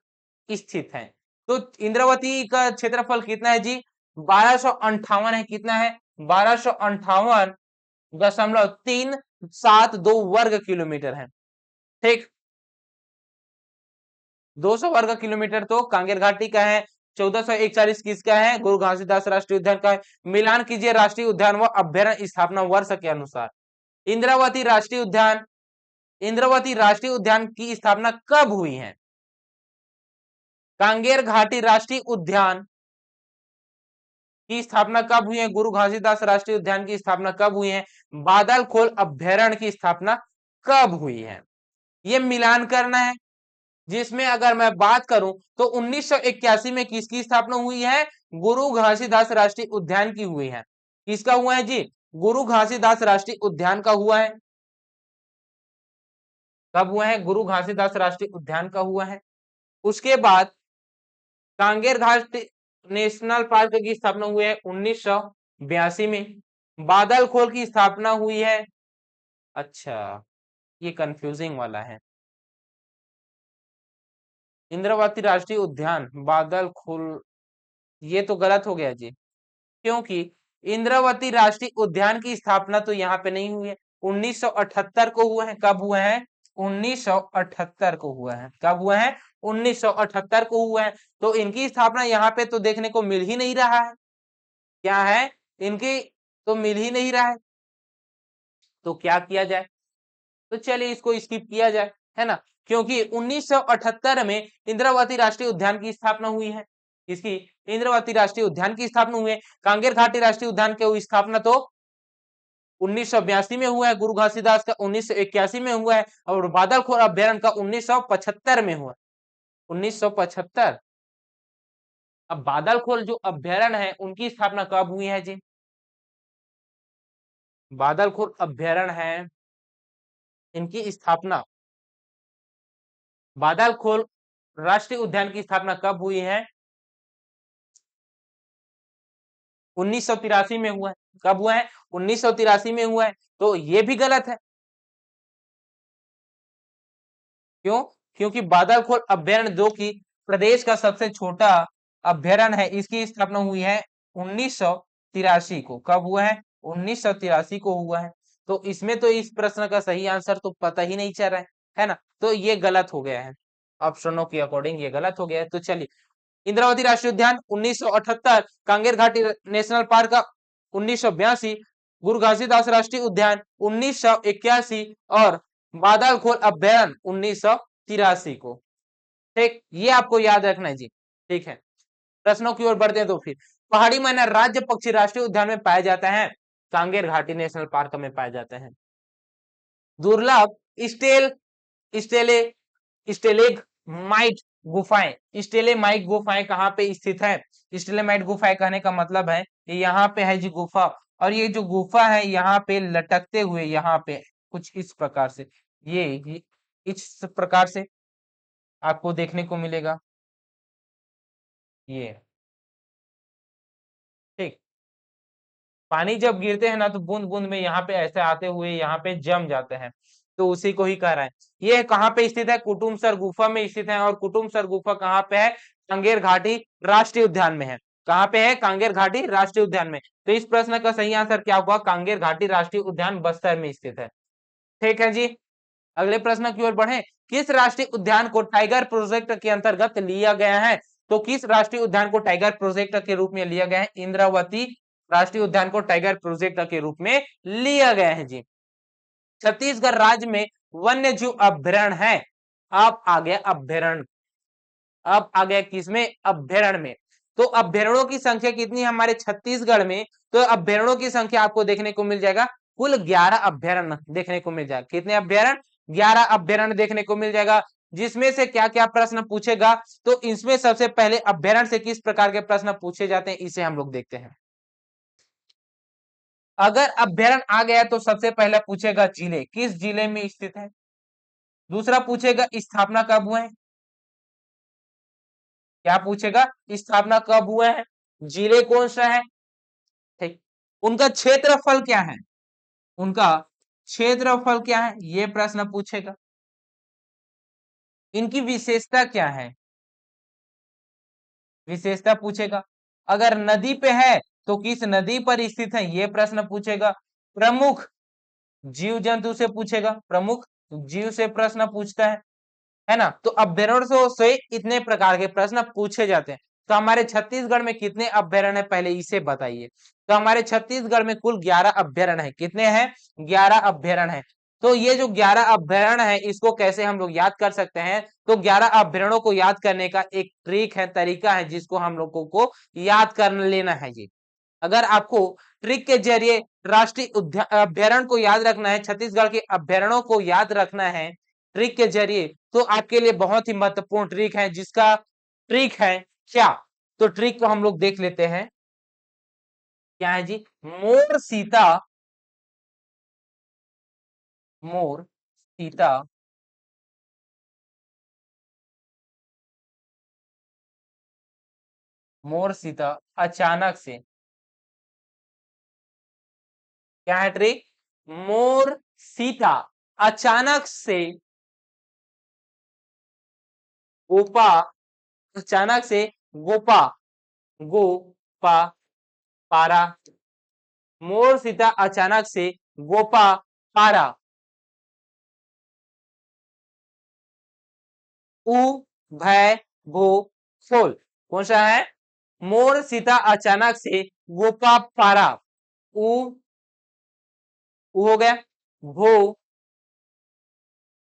स्थित है। तो इंद्रावती का क्षेत्रफल कितना है जी? 1258 है। कितना है? 1258.372 वर्ग किलोमीटर है। ठीक, 200 वर्ग किलोमीटर तो कांगेर घाटी का है, 1441 किसका है? गुरु घासीदास राष्ट्रीय उद्यान का है। मिलान कीजिए राष्ट्रीय उद्यान व अभ्यारण्य स्थापना वर्ष के अनुसार। इंद्रावती राष्ट्रीय उद्यान, इंद्रावती राष्ट्रीय उद्यान की स्थापना कब हुई है? कांगेर घाटी राष्ट्रीय उद्यान की स्थापना कब हुई है? गुरु घासीदास राष्ट्रीय उद्यान की स्थापना कब हुई है? बादल खोल अभ्यारण्य की स्थापना कब हुई है? ये मिलान करना है, जिसमें अगर मैं बात करूं तो 1981 में किसकी स्थापना हुई है? गुरु घासीदास राष्ट्रीय उद्यान की हुई है। किसका हुआ है जी? गुरु घासीदास राष्ट्रीय उद्यान का हुआ है। कब हुआ है? गुरु घासीदास राष्ट्रीय उद्यान का हुआ है। उसके बाद कांगेर घाट नेशनल पार्क की स्थापना हुई है 1982 में। बादल खोल की स्थापना हुई है, अच्छा ये कंफ्यूजिंग वाला है, इंद्रावती राष्ट्रीय उद्यान बादल खोल ये तो गलत हो गया जी, क्योंकि इंद्रावती राष्ट्रीय उद्यान की स्थापना तो यहाँ पे नहीं हुई है, 1978 को हुआ है। कब हुआ है? 1978 को हुआ है। कब हुआ है? 1978 को हुआ है। तो इनकी स्थापना यहाँ पे तो देखने को मिल ही नहीं रहा है। क्या है? इनकी तो मिल ही नहीं रहा है। तो क्या किया जाए? तो चलिए इसको स्किप किया जाए, है ना, क्योंकि 1978 में इंद्रावती राष्ट्रीय उद्यान की स्थापना हुई है। इसकी इंद्रावती राष्ट्रीय उद्यान की स्थापना हुई है। कांगेर घाटी राष्ट्रीय उद्यान की स्थापना तो 1982 में हुआ है, गुरु घासीदास का 1981 में हुआ है, और बादलखोर अभ्यारण्य का 1975 में हुआ। 1975। अब बादलखोर जो अभ्यारण्य है उनकी स्थापना कब हुई है जी? बादलखोर अभ्यारण्य है, इनकी स्थापना, बादलखोर राष्ट्रीय उद्यान की स्थापना कब हुई है? 1983 में हुआ है। कब हुआ है? 1983 में हुआ है। तो ये भी गलत है। क्यों? क्योंकि बादलखोर अभ्यारण्य जो कि प्रदेश का सबसे छोटा अभ्यारण्य है, इसकी स्थापना हुई है 1983 को। कब हुआ है? 1983 को हुआ है। तो इसमें तो इस प्रश्न का सही आंसर तो पता ही नहीं चल रहा है ना, तो ये गलत हो गया है। ऑप्शनों के अकॉर्डिंग ये गलत हो गया है। तो चलिए, इंद्रावती राष्ट्रीय उद्यान 1978, कांगेर घाटी नेशनल पार्क का 1982, गुरु घासीदास राष्ट्रीय उद्यान 1981 और बादलखोर अभ्यारण्य 1983 को। ठीक, ये आपको याद रखना है जी। ठीक है, प्रश्नों की ओर बढ़ते हैं। तो फिर पहाड़ी मैना राज्य पक्षी राष्ट्रीय उद्यान में पाया जाता है, कांगेर घाटी नेशनल पार्क में पाया जाता है। दुर्लभ स्टेल स्टेले स्टेलेग माइट गुफाएं, स्टेलेमाइट गुफाएं कहाँ पे स्थित है? स्टेलेमाइट गुफाएं कहने का मतलब है कि यहाँ पे है जी गुफा, और ये जो गुफा है यहाँ पे लटकते हुए, यहाँ पे कुछ इस प्रकार से, ये इस प्रकार से आपको देखने को मिलेगा ये। ठीक, पानी जब गिरते हैं ना तो बूंद बूंद में यहाँ पे ऐसे आते हुए यहाँ पे जम जाते हैं, तो उसी को ही कह रहा है। ये कहाँ पे स्थित है? कुटुमसर गुफा में स्थित है। और कुटुमसर गुफा कहाँ पे है? कांगेर घाटी राष्ट्रीय उद्यान में है। कहाँ पे है? कांगेर घाटी राष्ट्रीय उद्यान में। तो इस प्रश्न का सही आंसर क्या हुआ? कांगेर घाटी राष्ट्रीय उद्यान बस्तर में स्थित है। ठीक है जी, अगले प्रश्न की ओर बढ़े। किस राष्ट्रीय उद्यान को टाइगर प्रोजेक्ट के अंतर्गत लिया गया है? तो किस राष्ट्रीय उद्यान को टाइगर प्रोजेक्ट के रूप में लिया गया है? इंद्रावती राष्ट्रीय उद्यान को टाइगर प्रोजेक्ट के रूप में लिया गया है जी। छत्तीसगढ़ राज्य में वन्य जीव अभ्यारण्य है। अब आ गया अभ्यारण्य, अब आ गया किसमें? अभ्यारण्य में। तो अभ्यारण्यों की संख्या कितनी है हमारे छत्तीसगढ़ में? तो अभ्यारण्यों की संख्या आपको देखने को मिल जाएगा कुल 11 अभ्यारण्य देखने को मिल जाएगा। कितने अभ्यारण्य? 11 अभ्यारण्य देखने को मिल जाएगा। जिसमें से क्या क्या प्रश्न पूछेगा? तो इसमें सबसे पहले अभ्यारण्य से किस प्रकार के प्रश्न पूछे जाते हैं, इसे हम लोग देखते हैं। अगर अभ्यारण्य आ गया तो सबसे पहले पूछेगा जिले, किस जिले में स्थित है। दूसरा पूछेगा स्थापना कब हुआ है। क्या पूछेगा? स्थापना कब हुआ है, जिले कौन सा है। ठीक, उनका क्षेत्रफल क्या है, उनका क्षेत्रफल क्या है, ये प्रश्न पूछेगा। इनकी विशेषता क्या है, विशेषता पूछेगा। अगर नदी पे है तो किस नदी पर स्थित है, ये प्रश्न पूछेगा। प्रमुख जीव जंतु से पूछेगा, प्रमुख जीव से प्रश्न पूछता है ना। तो अभ्यारण्य से इतने प्रकार के प्रश्न पूछे जाते हैं। तो हमारे छत्तीसगढ़ में कितने अभ्यारण्य है पहले इसे बताइए। तो हमारे छत्तीसगढ़ में कुल 11 अभ्यारण्य है। कितने हैं? 11 अभ्यारण्य है। तो ये जो 11 अभ्यारण्य है इसको कैसे हम लोग याद कर सकते हैं? तो 11 अभ्यारण्यों को याद करने का एक ट्रिक है, तरीका है, जिसको हम लोगों को याद कर लेना है जी। अगर आपको ट्रिक के जरिए राष्ट्रीय अभ्यारण्य को याद रखना है, छत्तीसगढ़ के अभ्यारण्यों को याद रखना है ट्रिक के जरिए, तो आपके लिए बहुत ही महत्वपूर्ण ट्रिक है, जिसका ट्रिक है क्या? तो ट्रिक को हम लोग देख लेते हैं। क्या है जी? मोर सीता, मोर सीता मोर सीता अचानक से, क्या है ट्रिक? मोर सीता अचानक से गोपा, अचानक से गोपा गो पा पारा। मोर सीता अचानक से गोपा पारा। उ भय भो खोल। कौन सा है? मोर सीता अचानक से गोपा पारा। उ हो गया। भो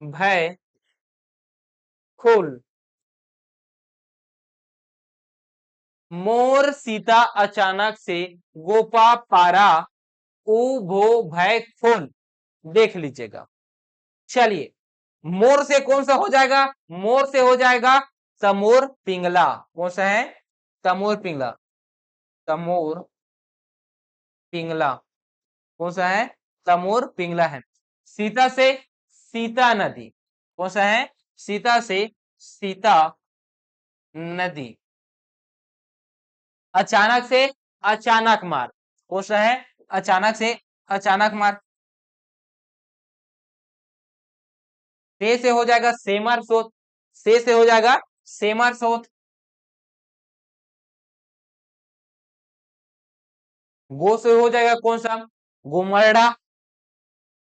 भय खोल। मोर सीता अचानक से गोपा पारा। उ भो भय खोल। देख लीजिएगा। चलिए, मोर से कौन सा हो जाएगा? मोर से हो जाएगा तमोर पिंगला। कौन सा है? तमोर पिंगला। तमोर पिंगला। कौन सा है? तमोर पिंगला है। सीता से सीता नदी। कौन सा है? सीता से सीता नदी। अचानक से अचानक मार। कौन सा है? अचानक से अचानक मार। से हो जाएगा सेमर सोत। से हो जाएगा सेमर सोत। गो से हो जाएगा कौन सा? गोमरडा।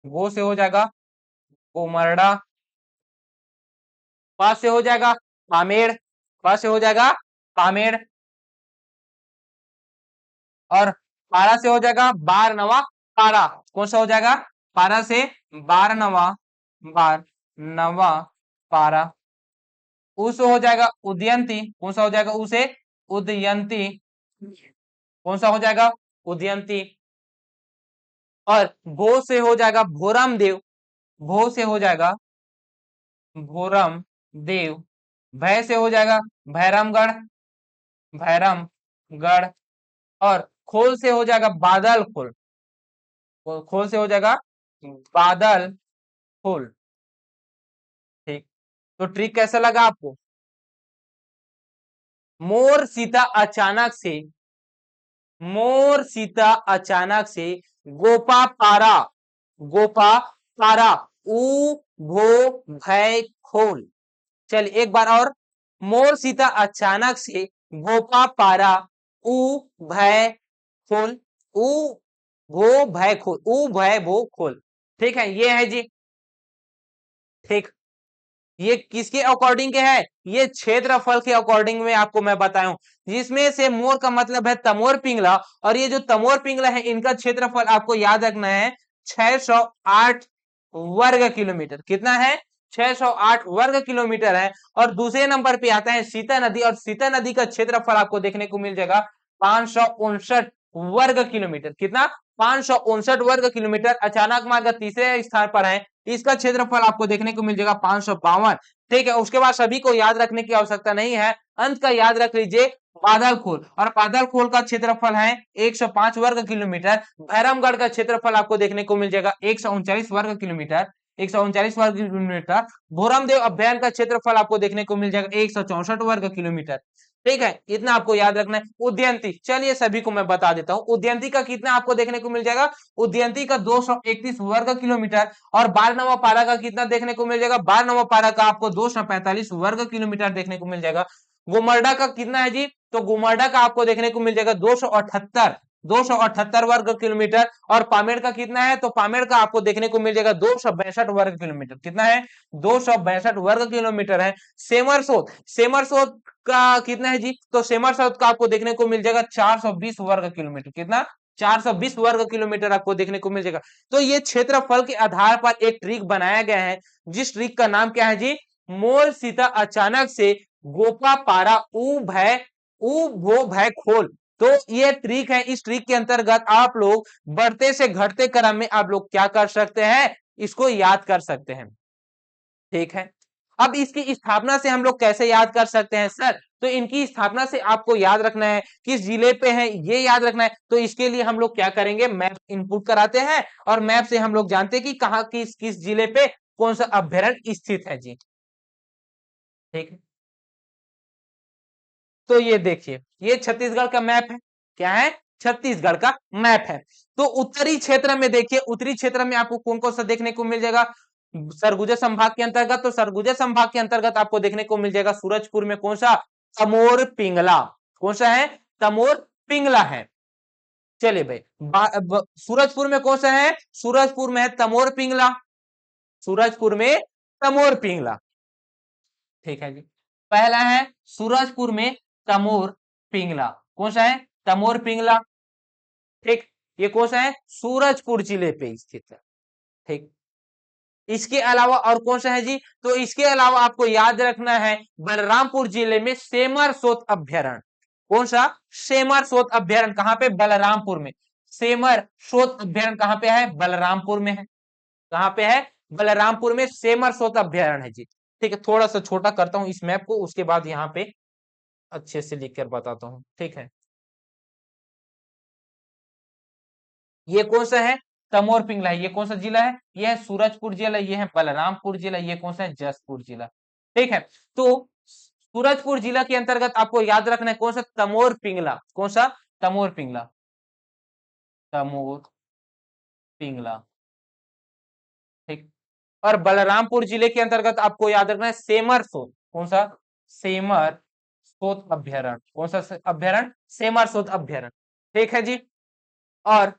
गो से हो जाएगा गोमरडा। पा से हो जाएगा पामेड़। पा से हो जाएगा पामेड़। और पारा से हो जाएगा बार नवा पारा। कौन सा हो जाएगा? पारा से बार नवा बार नवा पारा। उ से हो जाएगा उदयंती। कौन सा हो जाएगा? उ से उदयंती। कौन सा हो जाएगा? उदयंती। और भो से हो जाएगा भोरम देव। भो से हो जाएगा भोरम देव। भय से हो जाएगा भैरमगढ़। भैरमगढ़। और खोल से हो जाएगा बादल खोल। खोल से हो जाएगा बादल खोल। ठीक। तो ट्रिक कैसा लगा आपको? मोर सीता अचानक से मोर सीता अचानक से गोपा पारा। गोपा पारा। उ भो भय खोल। चल एक बार और। मोर सीता अचानक से गोपा पारा। उ भय खोल। उ भो भय खोल। उ भय भो खोल। ठीक है, ये है जी। ठीक। ये किसके अकॉर्डिंग के है? ये क्षेत्रफल के अकॉर्डिंग में आपको मैं बताया हूं, जिसमें से मोर का मतलब है तमोर पिंगला, और ये जो तमोर पिंगला है इनका क्षेत्रफल आपको याद रखना है 608 वर्ग किलोमीटर। कितना है? 608 वर्ग किलोमीटर है। और दूसरे नंबर पे आता है सीता नदी, और सीता नदी का क्षेत्रफल आपको देखने को मिल जाएगा 559 वर्ग किलोमीटर। कितना? 559 वर्ग किलोमीटर। अचानक मार्ग तीसरे स्थान पर है, इसका क्षेत्रफल आपको देखने को मिल जाएगा 552। ठीक है, उसके बाद सभी को याद रखने की आवश्यकता नहीं है, अंत का याद रख लीजिए बादलखोल। और बादलखोल का क्षेत्रफल है 105 वर्ग किलोमीटर। भैरमगढ़ का क्षेत्रफल आपको देखने को मिल जाएगा 139 वर्ग किलोमीटर। 139 वर्ग किलोमीटर। भोरमदेव अभ्यारण्य का क्षेत्रफल आपको देखने को मिल जाएगा 164 वर्ग किलोमीटर। ठीक है, इतना आपको याद रखना है। उदयंती, चलिए सभी को मैं बता देता हूं, उदयंती का कितना आपको देखने को मिल जाएगा? उदयंती का 231 वर्ग किलोमीटर। और बारनवा पारा का कितना देखने को मिल जाएगा? बारनवा पारा का आपको 245 वर्ग किलोमीटर देखने को मिल जाएगा। गुमरडा का कितना है जी? तो गुमरडा का आपको देखने को मिल जाएगा 278 वर्ग किलोमीटर। और पामेड़ का कितना है? तो पामेड़ का आपको देखने को मिल जाएगा 262 वर्ग किलोमीटर। कितना है? 262 वर्ग किलोमीटर है। सेमरसोत, सेमरसोत का कितना है जी? तो सेमरसोत का आपको देखने को मिल जाएगा 420 वर्ग किलोमीटर। कितना? 420 वर्ग किलोमीटर आपको देखने को मिल जाएगा। तो ये क्षेत्रफल के आधार पर एक ट्रिक बनाया गया है, जिस ट्रिक का नाम क्या है जी? मोर सीता अचानक से गोपा पारा उ भय उ भो भय खोल। तो ये ट्रिक है, इस ट्रिक के अंतर्गत आप लोग बढ़ते से घटते क्रम में आप लोग क्या कर सकते हैं? इसको याद कर सकते हैं। ठीक है, अब इसकी स्थापना से हम लोग कैसे याद कर सकते हैं सर? तो इनकी स्थापना से आपको याद रखना है किस जिले पे है, ये याद रखना है। तो इसके लिए हम लोग क्या करेंगे? मैप इनपुट कराते हैं, और मैप से हम लोग जानते हैं कि कहाँ किस जिले पे कौन सा अभ्यारण्य स्थित है जी। ठीक है, तो ये देखिए, ये छत्तीसगढ़ का मैप है। क्या है? छत्तीसगढ़ का मैप है। तो उत्तरी क्षेत्र में देखिए, उत्तरी क्षेत्र में आपको कौन कौन सा देखने को मिल जाएगा? सरगुजा संभाग के अंतर्गत, तो सरगुजा संभाग के अंतर्गत आपको देखने को मिल जाएगा सूरजपुर में कौन सा? तमोर पिंगला। कौन सा है? तमोर पिंगला है। चलिए भाई, सूरजपुर में कौन सा है? सूरजपुर में है तमोर पिंगला। सूरजपुर में तमोर पिंगला। ठीक है जी। पहला है सूरजपुर में तमोर पिंगला। कौन सा है? तमोर पिंगला। ठीक, ये कौन सा है? सूरजपुर जिले पे स्थित है। ठीक, इसके अलावा और कौन सा है जी? तो इसके अलावा आपको याद रखना है बलरामपुर जिले में सेमर सोत अभ्यारण्य। कौन सा? सेमर सोत अभ्यारण्य। कहां पे? बलरामपुर में। सेमर सोत अभ्यारण्य कहां पे है? बलरामपुर में है। कहां पे है? बलरामपुर में सेमर सोत अभ्यारण्य है जी। ठीक है, थोड़ा सा छोटा करता हूं इस मैप को, उसके बाद यहाँ पे अच्छे से लिख कर बताता हूं। ठीक है, ये कौन सा है? तमोर पिंगला है। ये कौन सा जिला है? ये है सूरजपुर जिला, ये है बलरामपुर जिला, ये कौन सा है? जसपुर जिला। ठीक है, तो सूरजपुर जिला के अंतर्गत आपको याद रखना है कौन सा? तमोर पिंगला। कौन सा? तमोर पिंगला। तमोर पिंगला। ठीक, और बलरामपुर जिले के अंतर्गत आपको याद रखना है सेमर सोत। कौन सा? सेमर सोत अभ्यारण्य। कौन सा अभ्यारण्य? सेमर सोत अभ्यारण्य। ठीक है जी। और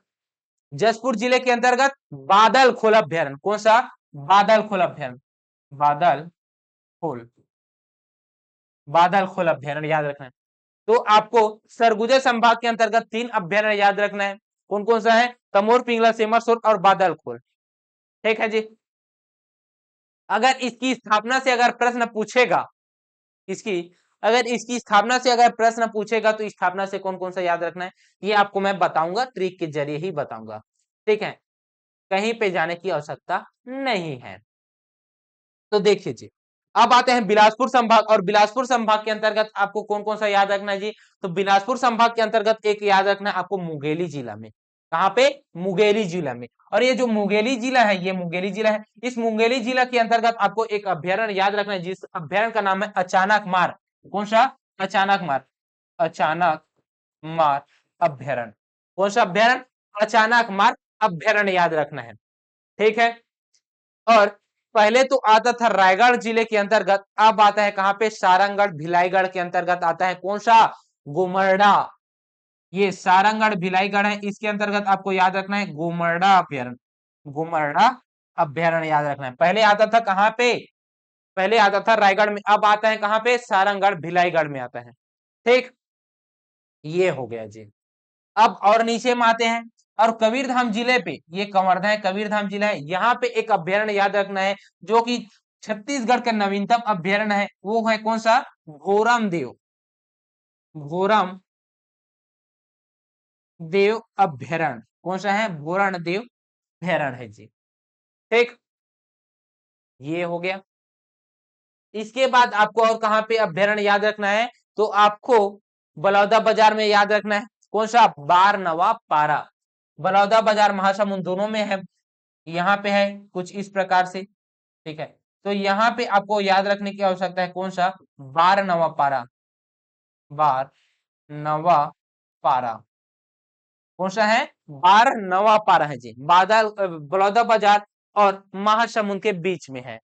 जसपुर जिले के अंतर्गत बादल खोल अभ्यारण्य। कौन सा? बादल खोल अभ्यारण्य। बादल खोल, बादल खोल अभ्यारण्य याद रखना है। तो आपको सरगुजा संभाग के अंतर्गत 3 अभ्यारण्य याद रखना है। कौन कौन सा है? तमोर पिंगला, सेमरसोट और बादल खोल। ठीक है जी। अगर इसकी स्थापना से अगर प्रश्न पूछेगा, इसकी अगर इसकी स्थापना से अगर प्रश्न पूछेगा तो स्थापना से कौन कौन सा याद रखना है, ये आपको मैं बताऊंगा, ट्रिक के जरिए ही बताऊंगा। ठीक है, कहीं पे जाने की आवश्यकता नहीं है। तो देखिए जी, अब आते हैं बिलासपुर संभाग, और बिलासपुर संभाग के अंतर्गत आपको कौन कौन सा याद रखना है जी? तो बिलासपुर संभाग के अंतर्गत एक याद रखना है आपको मुंगेली जिला में। कहां पे? मुंगेली जिला में। और ये जो मुंगेली जिला है, ये मुंगेली जिला है, इस मुंगेली जिला के अंतर्गत आपको एक अभ्यारण्य याद रखना है, जिस अभ्यारण्य का नाम है अचानक मार। कौन सा? अचानक मार। अचानक मार अभ्यारण्य। कौन सा अभ्यारण्य? अचानक मार अभ्यारण्य याद रखना है। ठीक है, और पहले तो आता था रायगढ़ जिले के अंतर्गत, अब आता है कहां पे? सारंगगढ़ भिलाईगढ़ के अंतर्गत आता है। कौन सा? गुमरडा। ये सारंगगढ़ भिलाईगढ़ है, इसके अंतर्गत आपको याद रखना है गुमरडा अभ्यारण्य। गुमरडा अभ्यारण्य याद रखना है। पहले आता था कहां पे? पहले आता था रायगढ़ में, अब आता है कहां पे? सारंगगढ़ भिलाईगढ़ में आता है। ठीक, ये हो गया जी। अब और नीचे में आते हैं, और कबीरधाम जिले पे, ये कवर्धा है, कबीरधाम जिला है, यहाँ पे एक अभ्यारण्य याद रखना है जो कि छत्तीसगढ़ का नवीनतम अभ्यारण्य है। वो है कौन सा? भोरम देव। भोरम देव अभ्यारण्य। कौन सा है? भोरण देव अभ्यारण्य है जी। ठीक, ये हो गया। इसके बाद आपको और कहां पे अभ्यारण्य याद रखना है? तो आपको बलौदा बाजार में याद रखना है। कौन सा? बार नवा पारा। बलौदा बाजार महासमुंद दोनों में है, यहाँ पे है कुछ इस प्रकार से। ठीक है, तो यहाँ पे आपको याद रखने की आवश्यकता है कौन सा? बार नवा पारा। बार नवा पारा। कौन सा है? बार नवा पारा है जी। बादल बलौदा बाजार और महासमुंद के बीच में है।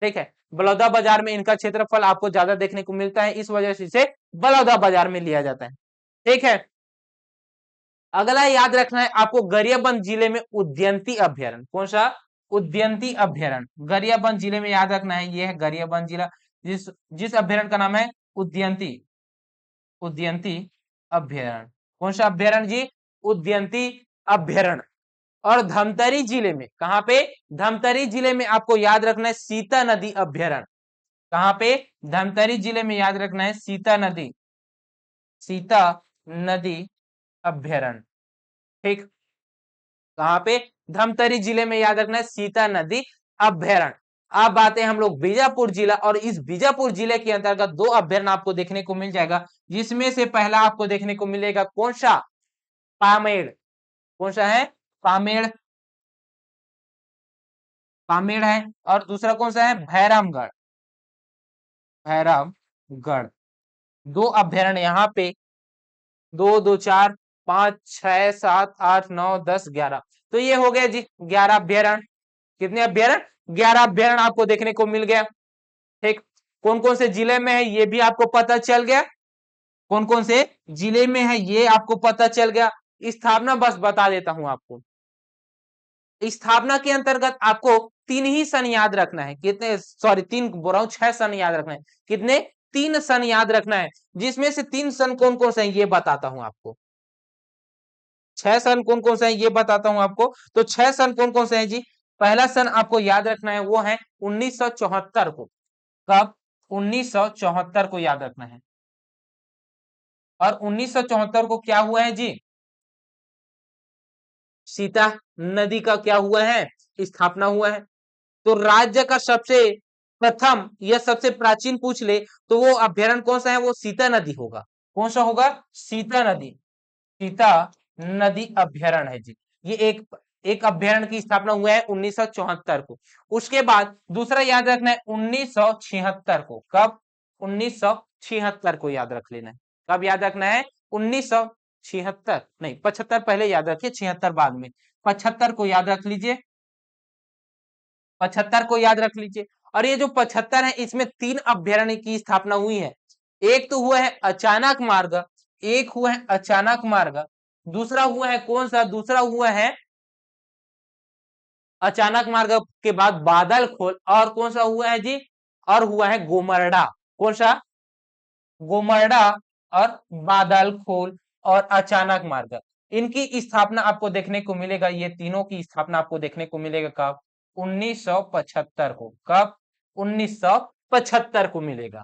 ठीक है, बलौदा बाजार में इनका क्षेत्रफल आपको ज्यादा देखने को मिलता है, इस वजह से इसे बलौदा बाजार में लिया जाता है। ठीक है, अगला याद रखना है आपको गरियाबंद जिले में उदयंती अभ्यारण्य। कौन सा? उदयंती अभ्यारण्य। गरियाबंद जिले में याद रखना है, ये है गरियाबंद जिला, जिस जिस अभ्यारण्य का नाम है उदयंती। उदयंती अभ्यारण्य। कौन सा अभ्यारण्य जी? उदयंती अभ्यारण्य। और धमतरी जिले में, कहां पे? धमतरी जिले में आपको याद रखना है सीता नदी अभ्यारण्य। कहां पे? धमतरी जिले में याद रखना है सीता नदी, सीता नदी अभ्यारण्य। ठीक, कहां पे? धमतरी जिले में याद रखना है सीता नदी अभ्यारण्य। अब आते हैं हम लोग बीजापुर जिला, और इस बीजापुर जिले के अंतर्गत 2 अभ्यारण्य आपको देखने को मिल जाएगा, जिसमें से पहला आपको देखने को मिलेगा कौन सा? पामेड़। कौन सा है? पामेड़। पामेड़ है। और दूसरा कौन सा है? भैरमगढ़। भैरमगढ़। 2 अभ्यारण्य यहाँ पे, 2, 2, 4, 5, 6, 7, 8, 9, 10, 11। तो ये हो गया जी 11 अभ्यारण्य। कितने अभ्यारण्य? 11 अभ्यारण्य आपको देखने को मिल गया। ठीक, कौन कौन से जिले में है ये भी आपको पता चल गया। कौन कौन से जिले में है ये आपको पता चल गया। स्थापना बस बता देता हूं आपको। स्थापना के अंतर्गत आपको 3 ही सन याद रखना है। कितने, सॉरी 3 बोल रहा हूं, 6 सन याद रखना है। कितने, 3 सन याद रखना है, जिसमें से 3 सन कौन कौन से हैं ये बताता हूं आपको। 6 सन कौन कौन से हैं ये बताता हूं आपको। तो 6 सन कौन कौन से हैं जी। पहला सन आपको याद रखना है वो है 1974 को। कब, 1974 को याद रखना है। और 1974 को क्या हुआ है जी, सीता नदी का क्या हुआ है, स्थापना हुआ है। तो राज्य का सबसे प्रथम या सबसे प्राचीन पूछ ले तो वो अभ्यारण्य कौन सा है, वो सीता नदी होगा। कौन सा होगा, सीता नदी। सीता नदी अभ्यारण्य है जी। ये एक एक अभ्यारण्य की स्थापना हुआ है 1974 को। उसके बाद दूसरा याद रखना है 1976 को। कब, 1976 को याद रख लेना है। कब याद रखना है, 1976 नहीं, 75 पहले याद रखिए, 76 बाद में। 75 को याद रख लीजिए, 75 को याद रख लीजिए। और ये जो 75 है इसमें 3 अभ्यारण्य की स्थापना हुई है। एक तो हुआ है अचानक मार्ग, एक हुआ है अचानक मार्ग, दूसरा हुआ है कौन सा, दूसरा हुआ है अचानक मार्ग के बाद बादल खोल, और कौन सा हुआ है जी, और हुआ है गोमरडा। कौन सा, गोमरडा और बादल खोल और अचानक मार्ग। इनकी स्थापना आपको देखने को मिलेगा, ये तीनों की स्थापना आपको देखने को मिलेगा कब, 1975 को। कब, 1975 को मिलेगा।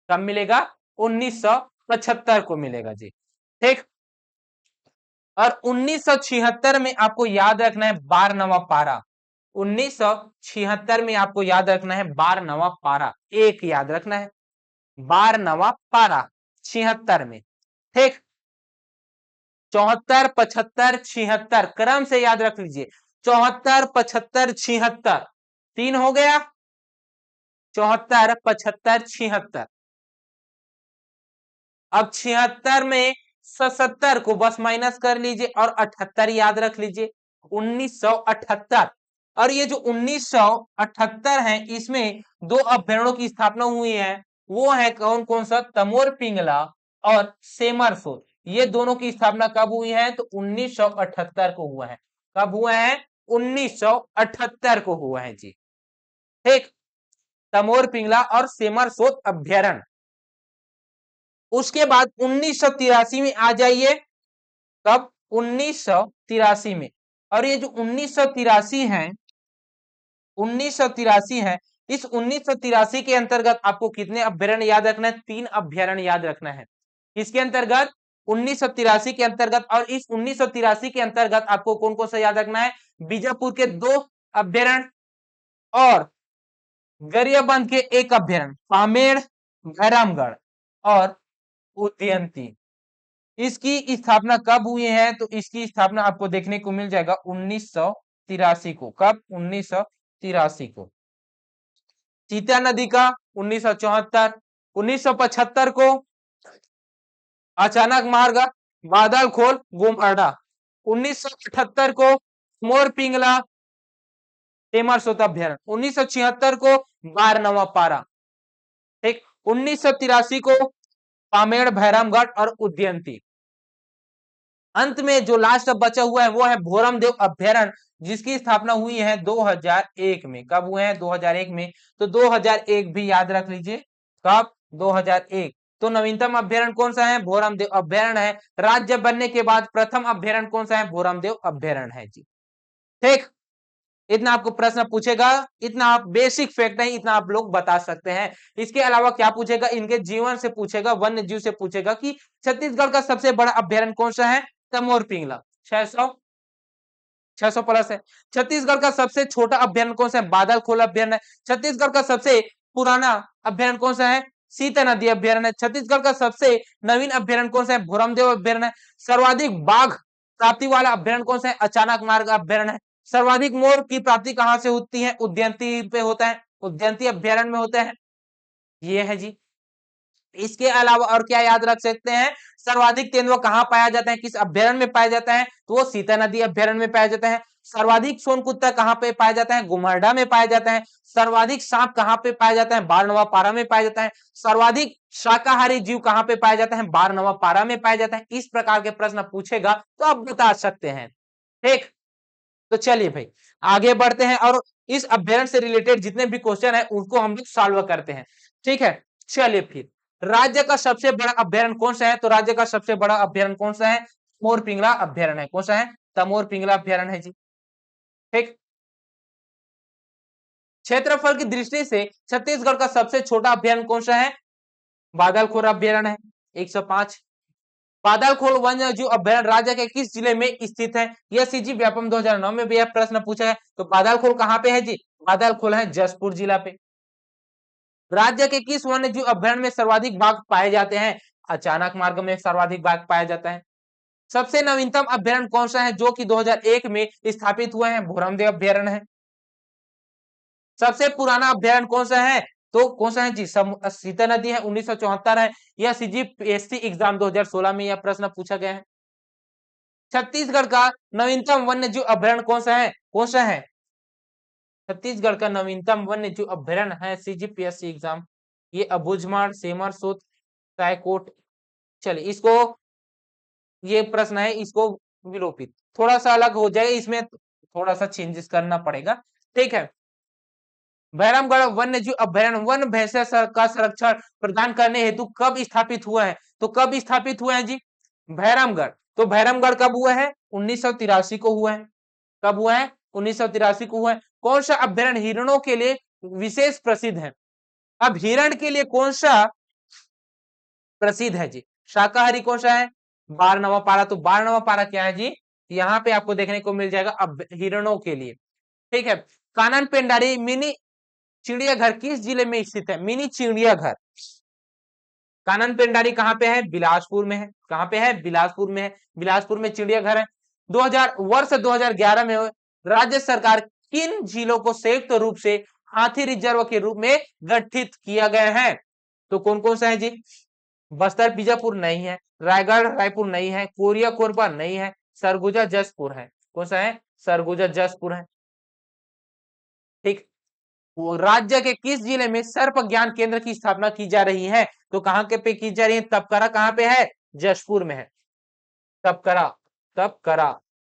कब मिलेगा, 1975 को मिलेगा जी। ठीक। और 1976 में आपको याद रखना है बारहवां पारा। 1976 में आपको याद रखना है बारहवां पारा, एक याद रखना है, बारहवां पारा 76 में। ठीक। 74, 75, 76 क्रम से याद रख लीजिए। 74, 75, 76 तीन हो गया। 74, 75, 76। अब 76 में 77 को बस माइनस कर लीजिए और 78 याद रख लीजिए, 1978। और ये जो 1978 है इसमें दो अभ्यारण्यों की स्थापना हुई है, वो है कौन कौन सा, तमोर पिंगला और सेमरसोत। ये दोनों की स्थापना कब हुई है, तो 1978 को हुआ है। कब हुआ है, 1978 को हुआ है जी। ठीक। तमोर पिंगला और सेमरसोत अभ्यारण्य। उसके बाद 1983 में आ जाइए। कब, 1983 में। और ये जो 1983 है, 1983 है, इस 1983 के अंतर्गत आपको कितने अभ्यारण्य याद रखना है, 3 अभ्यारण्य याद रखना है। इसके अंतर्गत 1983 के अंतर्गत, और इस 1983 के अंतर्गत आपको कौन कौन सा याद रखना है, बीजापुर के 2 अभ्यारण्य और गरियाबंद के 1 अभ्यारण्य, पामेड़, भैरमगढ़ और उदयंती। इसकी स्थापना कब हुई है, तो इसकी स्थापना आपको देखने को मिल जाएगा 1983 को। कब, 1983 को। सीता नदी का 1974, 1975 को अचानक मार्ग, बादल खोल, गोमअड्डा, 1978 को मोर पिंगला, टेमरसोत अभ्यारण्य, 1976 को बारहवां पारा। ठीक। 1983 को पामेड़, भैरमगढ़ और उदयंती। अंत में जो लास्ट बचा हुआ है वो है भोरमदेव अभ्यारण्य, जिसकी स्थापना हुई है 2001 में। कब हुए हैं, 2001 में। तो 2001 भी याद रख लीजिए। कब, 2001। तो नवीनतम अभ्यारण्य कौन सा है, भोरमदेव अभ्यारण्य है। राज्य बनने के बाद प्रथम अभ्यारण्य कौन सा है, भोरमदेव अभ्यारण्य है जी। ठीक। इतना आपको प्रश्न पूछेगा, इतना आप बेसिक फैक्ट है, इतना आप लोग बता सकते हैं। इसके अलावा क्या पूछेगा, इनके जीवन से पूछेगा, वन्य जीव से पूछेगा कि छत्तीसगढ़ का सबसे बड़ा अभ्यारण्य कौन सा है, तमोर पिंगला, 600 प्लस है। छत्तीसगढ़ का सबसे छोटा अभ्यारण्य कौन सा है, बादल खोल अभ्यारण्य है। छत्तीसगढ़ का सबसे पुराना अभ्यारण्य कौन सा है, सीता नदी अभ्यारण्य है। छत्तीसगढ़ का सबसे नवीन अभ्यारण्य कौन सा है, भोरमदेव अभ्यारण्य है। सर्वाधिक बाघ प्राप्ति वाला अभ्यारण्य कौन सा है, अचानक मार्ग अभ्यारण्य है। सर्वाधिक मोर की प्राप्ति कहां से होती है, उदयंती पे होता है, उदयंती अभ्यारण्य में होता है। ये है जी। इसके अलावा और क्या याद रख सकते हैं, सर्वाधिक तेंदुआ कहाँ पाया जाता है, किस अभ्यारण्य में पाया जाता है, तो वो सीता नदी अभ्यारण्य में पाया जाता है। सर्वाधिक सोनकुत्ता कहाँ पे पाया जाता है, गुमरडा में पाया जाता है। सर्वाधिक सांप कहाँ पे पाया जाता है, बारनवा पारा में पाया जाता है। सर्वाधिक शाकाहारी जीव कहाँ पे पाया जाता है, बारनवा पारा में पाया जाता है। इस प्रकार के प्रश्न पूछेगा तो आप बता सकते हैं। ठीक, तो चलिए भाई आगे बढ़ते हैं और इस अभ्यारण्य से रिलेटेड जितने भी क्वेश्चन है उनको हम लोग सॉल्व करते हैं। ठीक है, चलिए फिर राज्य का सबसे बड़ा अभ्यारण्य कौन सा है, तो राज्य का सबसे बड़ा अभ्यारण्य कौन सा है, तमोर पिंगला अभ्यारण्य है। कौन सा है, तमोर पिंगला अभ्यारण्य है जी। ठीक, क्षेत्रफल की दृष्टि से छत्तीसगढ़ का सबसे छोटा अभ्यारण्य कौन सा है, बादलखोर अभ्यारण्य है, 105। बादलखोल वन्य जीव अभ्यारण्य राज्य के किस जिले में स्थित है, यह सीजी व्यापम 2009 में भी यह प्रश्न पूछा है। तो बादलखोल कहाँ पे है जी, बादलखोल है जसपुर जिला पे। राज्य के किस वन्य जीव अभ्यारण्य में सर्वाधिक बाघ पाए जाते हैं, अचानक मार्ग में सर्वाधिक बाघ पाया जाता है। सबसे नवीनतम अभ्यारण्य कौन सा है जो कि 2001 में स्थापित हुए हैं, भोरमदेव अभ्यारण्य है। सबसे पुराना अभ्यारण्य कौन सा है, तो कौन सा है जी, सीता नदी है, 1974 है। यह सीजीपीएससी एग्जाम 2016 में यह प्रश्न पूछा गया है। छत्तीसगढ़ का नवीनतम वन्य जीव अभ्यारण्य कौन सा है, कौन सा है, छत्तीसगढ़ का नवीनतम वन्य जीव अभ्यारण्य है सीजीपीएससी एग्जाम, ये अबूझमाड़, सेमर, सोत, रायकोट। चलिए इसको, ये प्रश्न है, इसको विलोपित थोड़ा सा अलग हो जाए, इसमें थोड़ा सा चेंजेस करना पड़ेगा। ठीक है, भैरमगढ़ वन्य जीव अभ्यारण्य वन भैंसे का संरक्षण प्रदान करने हेतु कब स्थापित हुआ है, तो कब स्थापित हुआ है जी, भैरमगढ़। तो भैरमगढ़ कब हुआ है, 1983 को हुआ है। कब हुआ है, 1983 को हुआ है। कौन सा अभ्यारण्य हिरणों के लिए विशेष प्रसिद्ध है, अब हिरण के लिए कौन सा प्रसिद्ध है जी, शाकाहारी कौन सा है, बारनवा पारा। तो बारनवा पारा क्या है जी, यहाँ पे आपको देखने को मिल जाएगा अब हिरणों के लिए। ठीक है, कानन पेंडारी मिनी चिड़ियाघर किस जिले में स्थित है, मिनी चिड़ियाघर कानन पेंडारी कहाँ पे है, बिलासपुर में है। कहाँ पे है, बिलासपुर में है। बिलासपुर में चिड़ियाघर है। 2011 में राज्य सरकार किन जिलों को संयुक्त रूप से हाथी रिजर्व के रूप में गठित किया गया है, तो कौन कौन सा है जी, बस्तर बीजापुर नहीं है, रायगढ़ रायपुर नहीं है, कोरिया कोरबा नहीं है, सरगुजा जसपुर है। कौन सा है, सरगुजा जसपुर है। ठीक, वो राज्य के किस जिले में सर्प ज्ञान केंद्र की स्थापना की जा रही है, तो कहां के पे की जा रही है, तपकरा कहां पे है, जशपुर में है। तपकरा, तपकरा,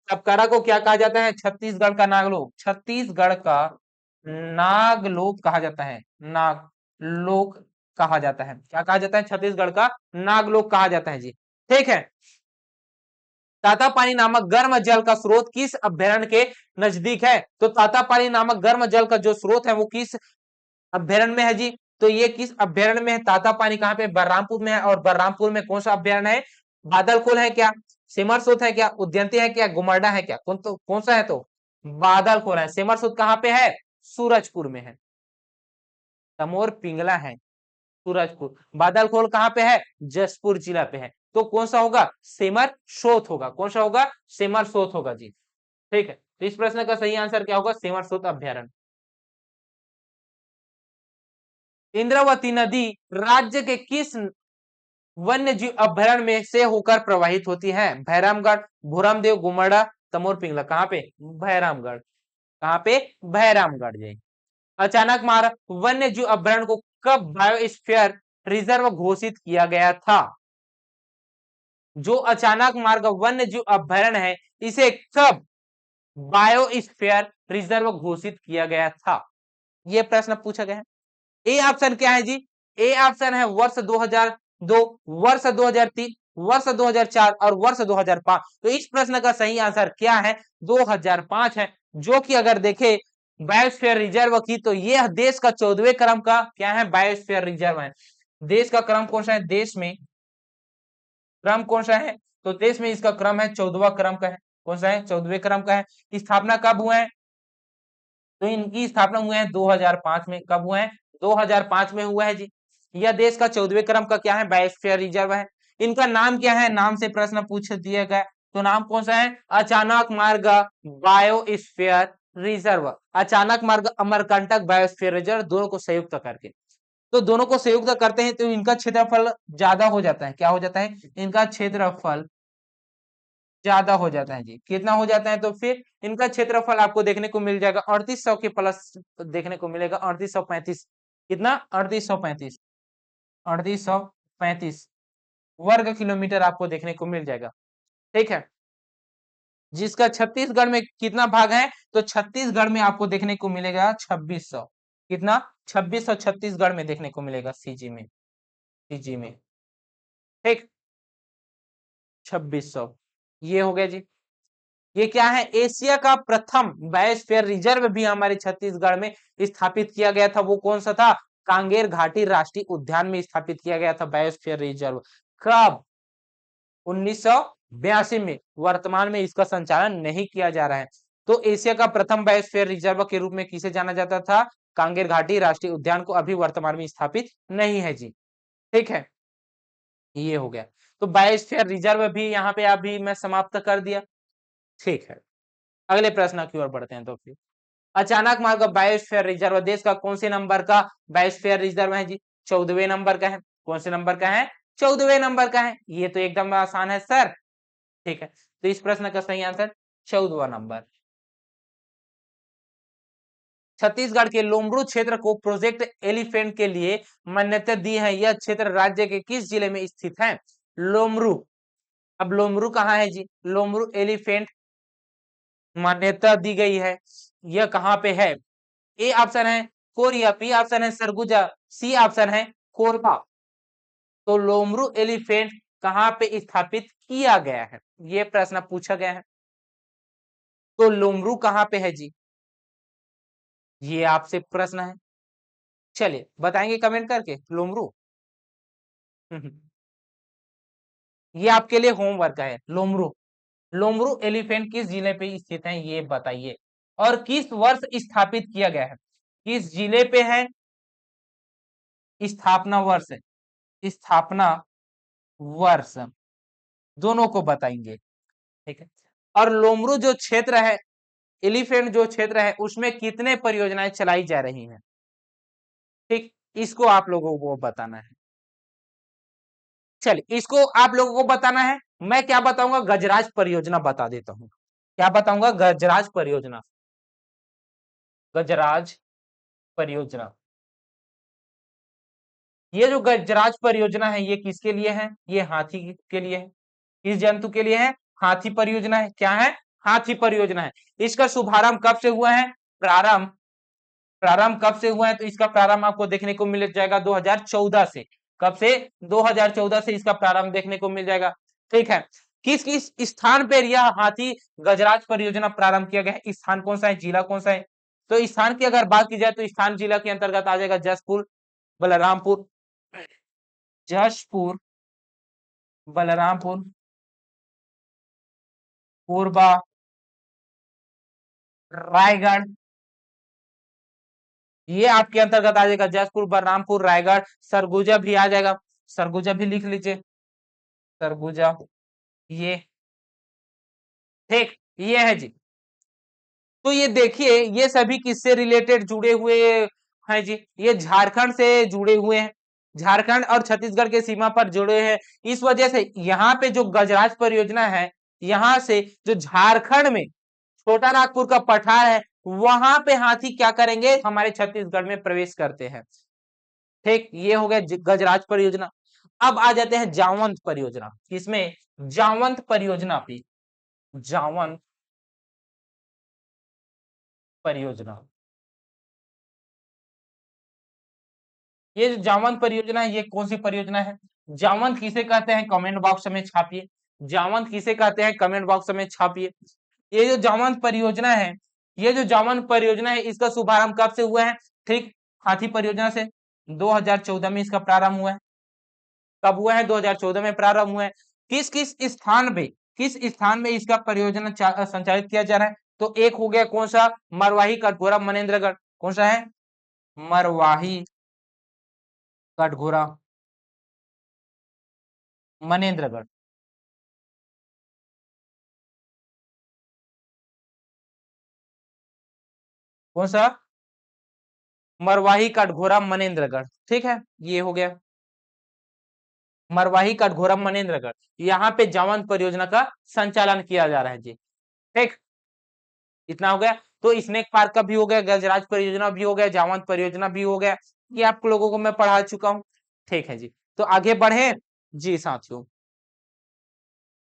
तपकरा को क्या कहा जाता है, छत्तीसगढ़ का नागलोक, छत्तीसगढ़ का नागलोक कहा जाता है, नागलोक कहा जाता है। क्या कहा जाता है, छत्तीसगढ़ का नागलोक कहा जाता है जी। ठीक है, तातापानी नामक गर्म जल का स्रोत किस अभ्यारण्य के नजदीक है, तो तातापानी नामक गर्म जल का जो स्रोत है वो किस अभ्यारण्य में है जी, तो ये किस अभ्यारण्य में है, तातापानी कहाँ पे, बलरामपुर में है। और बलरामपुर में कौन सा अभ्यारण्य है, बादलखोल है क्या, सिमरसोत है क्या, उद्यंती है क्या, गुमरडा है क्या, कौन सा है, तो बादलखोल है। सिमरसोत कहाँ पे है, सूरजपुर में है। तमोर पिंगला है सूरजपुर। बादलखोल कहाँ पे है, जसपुर जिला पे है। तो कौन सा होगा, सेमर सोत होगा। कौन सा होगा, सेमर सोत होगा जी। ठीक है, तो इस प्रश्न का सही आंसर क्या होगा, सेमर सोत अभ्यारण्य। इंद्रावती नदी राज्य के किस वन्य जीव अभ्यारण्य में से होकर प्रवाहित होती है, भैरमगढ़, भूरमदेव, गुमरडा, तमोर पिंगला। कहाँ पे, भैरमगढ़। कहाँ पे, भैरमगढ़ जी। अचानक मार वन्य जीव अभ्यारण्य को कब बायोस्फीयर रिजर्व घोषित किया गया था, जो अचानक मार्ग वन्य जीव अभ्यारण्य है इसे कब बायोस्फीयर रिजर्व घोषित किया गया था, यह प्रश्न पूछा गया है। ए ऑप्शन क्या है जी, ए ऑप्शन है वर्ष 2002, वर्ष 2003, वर्ष 2004 और वर्ष 2005। तो इस प्रश्न का सही आंसर क्या है, 2005 है, जो कि अगर देखे बायोस्फीयर रिजर्व की तो यह देश का 14वें क्रम का क्या है, बायोस्फीयर रिजर्व है। देश का क्रम कौन सा है, देश में क्रम कौन सा है, तो देश में इसका क्रम है 14वां क्रम का है। कौन सा है, 14वें क्रम का है। स्थापना कब हुआ है, तो इनकी स्थापना हुआ है 2005 में। कब हुआ है, 2005 में हुआ है जी। यह देश का 14वें क्रम का क्या है, बायोस्फीयर रिजर्व है। इनका नाम क्या है, नाम से प्रश्न पूछ दिया गया, तो नाम कौन सा है, अचानक मार्ग बायोस्फीयर रिजर्व, अचानक मार्ग अमरकंटक बायोस्फीयर रिजर्व, दोनों को संयुक्त करके। तो दोनों को संयुक्त करते हैं तो इनका क्षेत्रफल ज्यादा हो जाता है। क्या हो जाता है? इनका क्षेत्रफल ज्यादा हो जाता है जी। कितना हो जाता है? तो फिर इनका क्षेत्रफल आपको देखने को मिल जाएगा 3800 के प्लस देखने को मिलेगा 3835। कितना? 3835। 3835 वर्ग किलोमीटर आपको देखने को मिल जाएगा। ठीक है, जिसका छत्तीसगढ़ में कितना भाग है? तो छत्तीसगढ़ में आपको देखने को मिलेगा 2600। कितना? 2600 छत्तीसगढ़ में देखने को मिलेगा, सीजी में। सीजी में, ठीक, 2600। ये हो गया जी। ये क्या है? एशिया का प्रथम बायोस्फीयर रिजर्व भी हमारे छत्तीसगढ़ में स्थापित किया गया था। वो कौन सा था? कांगेर घाटी राष्ट्रीय उद्यान में स्थापित किया गया था बायोस्फीयर रिजर्व। कब? 1982 में। वर्तमान में इसका संचालन नहीं किया जा रहा है। तो एशिया का प्रथम बायोस्फीयर रिजर्व के रूप में किसे जाना जाता था? कांगेर घाटी राष्ट्रीय उद्यान को अभी वर्तमान में स्थापित नहीं है जी। ठीक है, ये हो गया। तो बायोस्फीयर रिजर्व भी यहाँ पे अभी मैं समाप्त कर दिया। ठीक है, अगले प्रश्न की ओर बढ़ते हैं। तो फिर अचानक मार्ग बायोस्फीयर रिजर्व देश का कौन से नंबर का बायोस्फीयर रिजर्व है जी? 14वें नंबर का है। कौन से नंबर का है? 14वें नंबर का है। ये तो एकदम आसान है सर। ठीक है, तो इस प्रश्न का सही आंसर 14वां नंबर। छत्तीसगढ़ के लोमरू क्षेत्र को प्रोजेक्ट एलिफेंट के लिए मान्यता दी है। यह क्षेत्र राज्य के किस जिले में स्थित है? लोमरू। अब लोमरू कहाँ है जी? लोमरू एलिफेंट मान्यता दी गई है, यह कहाँ पे है? ए ऑप्शन है कोरिया, बी ऑप्शन है सरगुजा, सी ऑप्शन है कोरबा। तो लोमरू एलिफेंट कहाँ पे स्थापित किया गया है? ये प्रश्न पूछा गया है। तो लोमरू कहाँ पे है जी? ये आपसे प्रश्न है। चलिए बताएंगे कमेंट करके लोमरू। ये आपके लिए होमवर्क है। लोमरू, लोमरू एलिफेंट किस जिले पे स्थित है ये बताइए, और किस वर्ष स्थापित किया गया है? किस जिले पे है? स्थापना वर्ष, स्थापना वर्ष दोनों को बताएंगे। ठीक है, और लोमरू जो क्षेत्र है, एलिफेंट जो क्षेत्र है, उसमें कितने परियोजनाएं चलाई जा रही हैं? ठीक, इसको आप लोगों को बताना है। चलिए, इसको आप लोगों को बताना है। मैं क्या बताऊंगा? गजराज परियोजना बता देता हूं। क्या बताऊंगा? गजराज परियोजना। गजराज परियोजना। ये जो गजराज परियोजना है, ये किसके लिए है? ये हाथी के लिए है। किस जंतु के लिए है? हाथी परियोजना है। क्या है? हाथी परियोजना है। इसका शुभारंभ कब से हुआ है? प्रारंभ, प्रारंभ कब से हुआ है? तो इसका प्रारंभ आपको देखने को मिल जाएगा 2014 से। कब से? 2014 से इसका प्रारंभ देखने को मिल जाएगा। ठीक है, किस किस स्थान पर यह हाथी गजराज परियोजना प्रारंभ किया गया है? स्थान कौन सा है? जिला कौन सा है? तो स्थान की अगर बात की जाए तो स्थान जिला के अंतर्गत आ जाएगा जसपुर, बलरामपुर, जशपुर, बलरामपुर, कोरबा, रायगढ़। ये आपके अंतर्गत आ जाएगा जसपुर, बलरामपुर, रायगढ़। सरगुजा भी आ जाएगा। सरगुजा भी लिख लीजिए, सरगुजा। ये ठीक, ये है जी। तो ये देखिए, ये सभी किससे रिलेटेड जुड़े हुए हैं जी? ये झारखंड से जुड़े हुए हैं। झारखंड और छत्तीसगढ़ के सीमा पर जुड़े हैं। इस वजह से यहाँ पे जो गजराज परियोजना है, यहाँ से जो झारखंड में छोटा नागपुर का पठार है, वहां पे हाथी क्या करेंगे? हमारे छत्तीसगढ़ में प्रवेश करते हैं। ठीक, ये हो गया गजराज परियोजना। अब आ जाते हैं जावंत परियोजना। किसमें? जावंत परियोजना पे। जावंत परियोजना। ये जो जावंत परियोजना है, ये कौन सी परियोजना है? जावंत किसे कहते हैं? कमेंट बॉक्स में छापिए। जावंत किसे कहते हैं? कमेंट बॉक्स में छापिए। ये जो जावंत परियोजना है, ये जो जावंत परियोजना है, इसका शुभारंभ कब से हुआ है? ठीक, हाथी परियोजना से 2014 में इसका प्रारंभ हुआ है। कब हुआ है? 2014 में प्रारंभ हुआ है। किस किस स्थान पे, किस स्थान में इसका परियोजना संचालित किया जा रहा है? तो एक हो गया कौन सा? मरवाही, कटघोरा, मनेन्द्रगढ़। कौन सा है? मरवाही, कटघोरा, मनेन्द्रगढ़। कौन सा? मरवाही, कटघोरा, मनेन्द्रगढ़। ठीक है, ये हो गया मरवाही, कटघोरा, मनेन्द्रगढ़। यहाँ पे जावंत परियोजना का संचालन किया जा रहा है जी। ठीक, इतना हो गया। तो स्नेक पार्क का भी हो गया, गजराज परियोजना भी हो गया, जावंत परियोजना भी हो गया। ये आप लोगों को मैं पढ़ा चुका हूँ। ठीक है जी, तो आगे बढ़े जी साथियों।